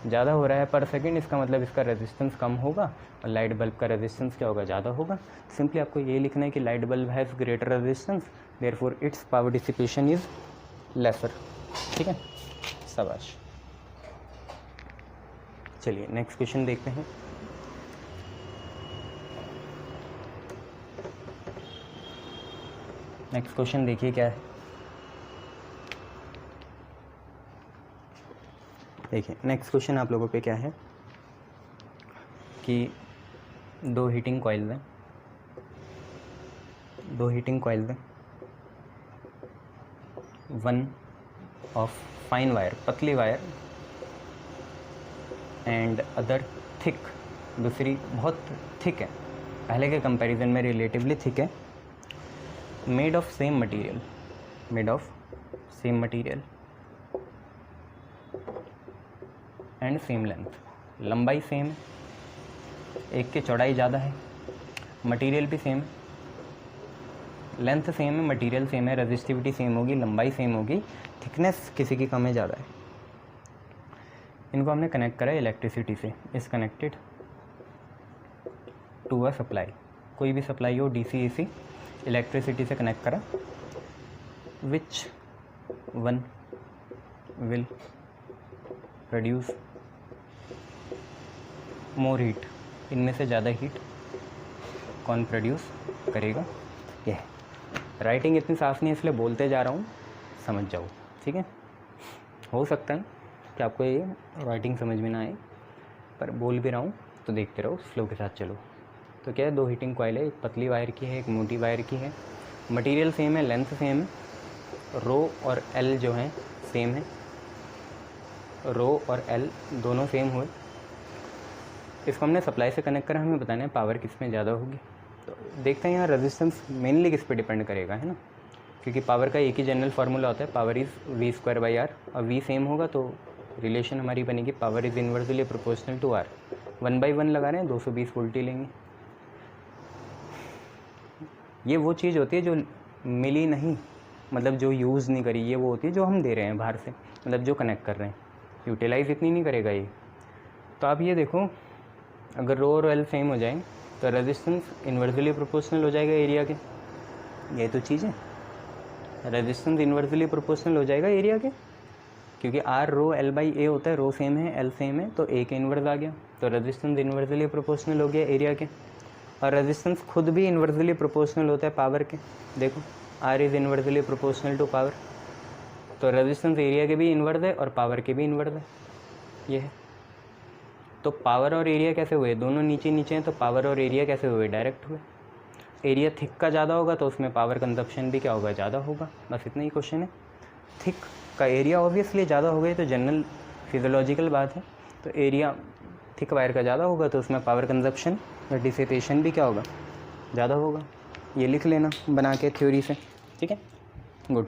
ज़्यादा हो रहा है पर सेकंड, इसका मतलब इसका रेजिस्टेंस कम होगा और लाइट बल्ब का रेजिस्टेंस क्या होगा, ज़्यादा होगा। सिंपली आपको ये लिखना है कि light bulb has greater resistance, therefore it's power dissipation is laser, ठीक है। शाबाश। चलिए नेक्स्ट क्वेश्चन देखते हैं। नेक्स्ट क्वेश्चन देखिए क्या है। देखिए नेक्स्ट क्वेश्चन आप लोगों पे क्या है कि 2 हीटिंग कॉइल्स हैं, 2 हीटिंग कॉइल्स हैं, वन ऑफ फाइन वायर, पतली वायर, एंड अदर थिक, दूसरी बहुत थिक है, पहले के कंपैरिजन में रिलेटिवली थिक है, made of same material, made of same material and same length, लंबाई सेम है, एक की चौड़ाई ज़्यादा है, मटेरियल भी सेम है, लेंथ सेम है, मटेरियल सेम है, रेजिस्टिविटी सेम होगी, लंबाई सेम होगी, थिकनेस किसी की कम है ज़्यादा है। इनको हमने कनेक्ट करा है इलेक्ट्रिसिटी से, इस कनेक्टेड टू अ सप्लाई, कोई भी सप्लाई हो DC AC, इलेक्ट्रिसिटी से कनेक्ट करा, which one will produce more heat, इनमें से ज़्यादा हीट कौन प्रोड्यूस करेगा। यह राइटिंग इतनी साफ नहीं है इसलिए बोलते जा रहा हूँ, समझ जाओ, ठीक है। हो सकता है कि आपको ये राइटिंग समझ में ना आए, पर बोल भी रहा हूँ तो देखते रहो, फ्लो के साथ चलो। तो क्या है, 2 हीटिंग कॉइल है, एक पतली वायर की है, एक मोटी वायर की है, मटेरियल सेम है, लेंथ सेम है, रो और एल जो है सेम है, रो और एल दोनों सेम हुए। इसको हमने सप्लाई से कनेक्ट करा, हमें बताना है पावर किस में ज़्यादा होगी। तो देखते हैं यहाँ रेजिस्टेंस मेनली किस पे डिपेंड करेगा, है ना, क्योंकि पावर का एक ही जनरल फार्मूला होता है, पावर इज़ V²/R, और V सेम होगा तो रिलेशन हमारी बनेगी power is inversely proportional to R। 1/1 लगा रहे हैं 220 वोल्ट ही लेंगे। ये वो चीज़ होती है जो मिली नहीं, मतलब जो यूज़ नहीं करी, ये वो होती है जो हम दे रहे हैं बाहर से, मतलब जो कनेक्ट कर रहे हैं, यूटिलाइज़ इतनी नहीं करेगा ये। तो आप ये देखो, अगर रो और एल सेम हो जाए तो रेजिस्टेंस इन्वर्सली प्रोपोर्शनल हो जाएगा एरिया के। ये तो चीज़ है, रेजिस्टेंस इन्वर्सली प्रोपोर्शनल हो जाएगा एरिया के, क्योंकि R रो L/A होता है, रो सेम है L सेम है, तो A के इन्वर्स आ गया, तो रेजिस्टेंस इन्वर्सली प्रोपोर्शनल हो गया एरिया के। और रेजिस्टेंस खुद भी इन्वर्सली प्रोपोर्शनल होता है पावर के, देखो R is inversely proportional to power, तो रेजिस्टेंस एरिया के भी इन्वर्स है और पावर के भी इन्वर्स है, ये है। तो पावर और एरिया कैसे हुए, दोनों नीचे नीचे हैं, तो पावर और एरिया कैसे हुए, डायरेक्ट हुए। एरिया थिक का ज़्यादा होगा तो उसमें पावर कंजप्शन भी क्या होगा, ज़्यादा होगा, बस इतना ही क्वेश्चन है। थिक का एरिया ऑब्वियसली ज़्यादा हो गई तो जनरल फिजियोलॉजिकल बात है, तो एरिया थिक वायर का ज़्यादा होगा तो उसमें पावर कंजप्शन या डिसिपेशन भी क्या होगा, ज़्यादा होगा। ये लिख लेना बना के थ्योरी से, ठीक है, गुड।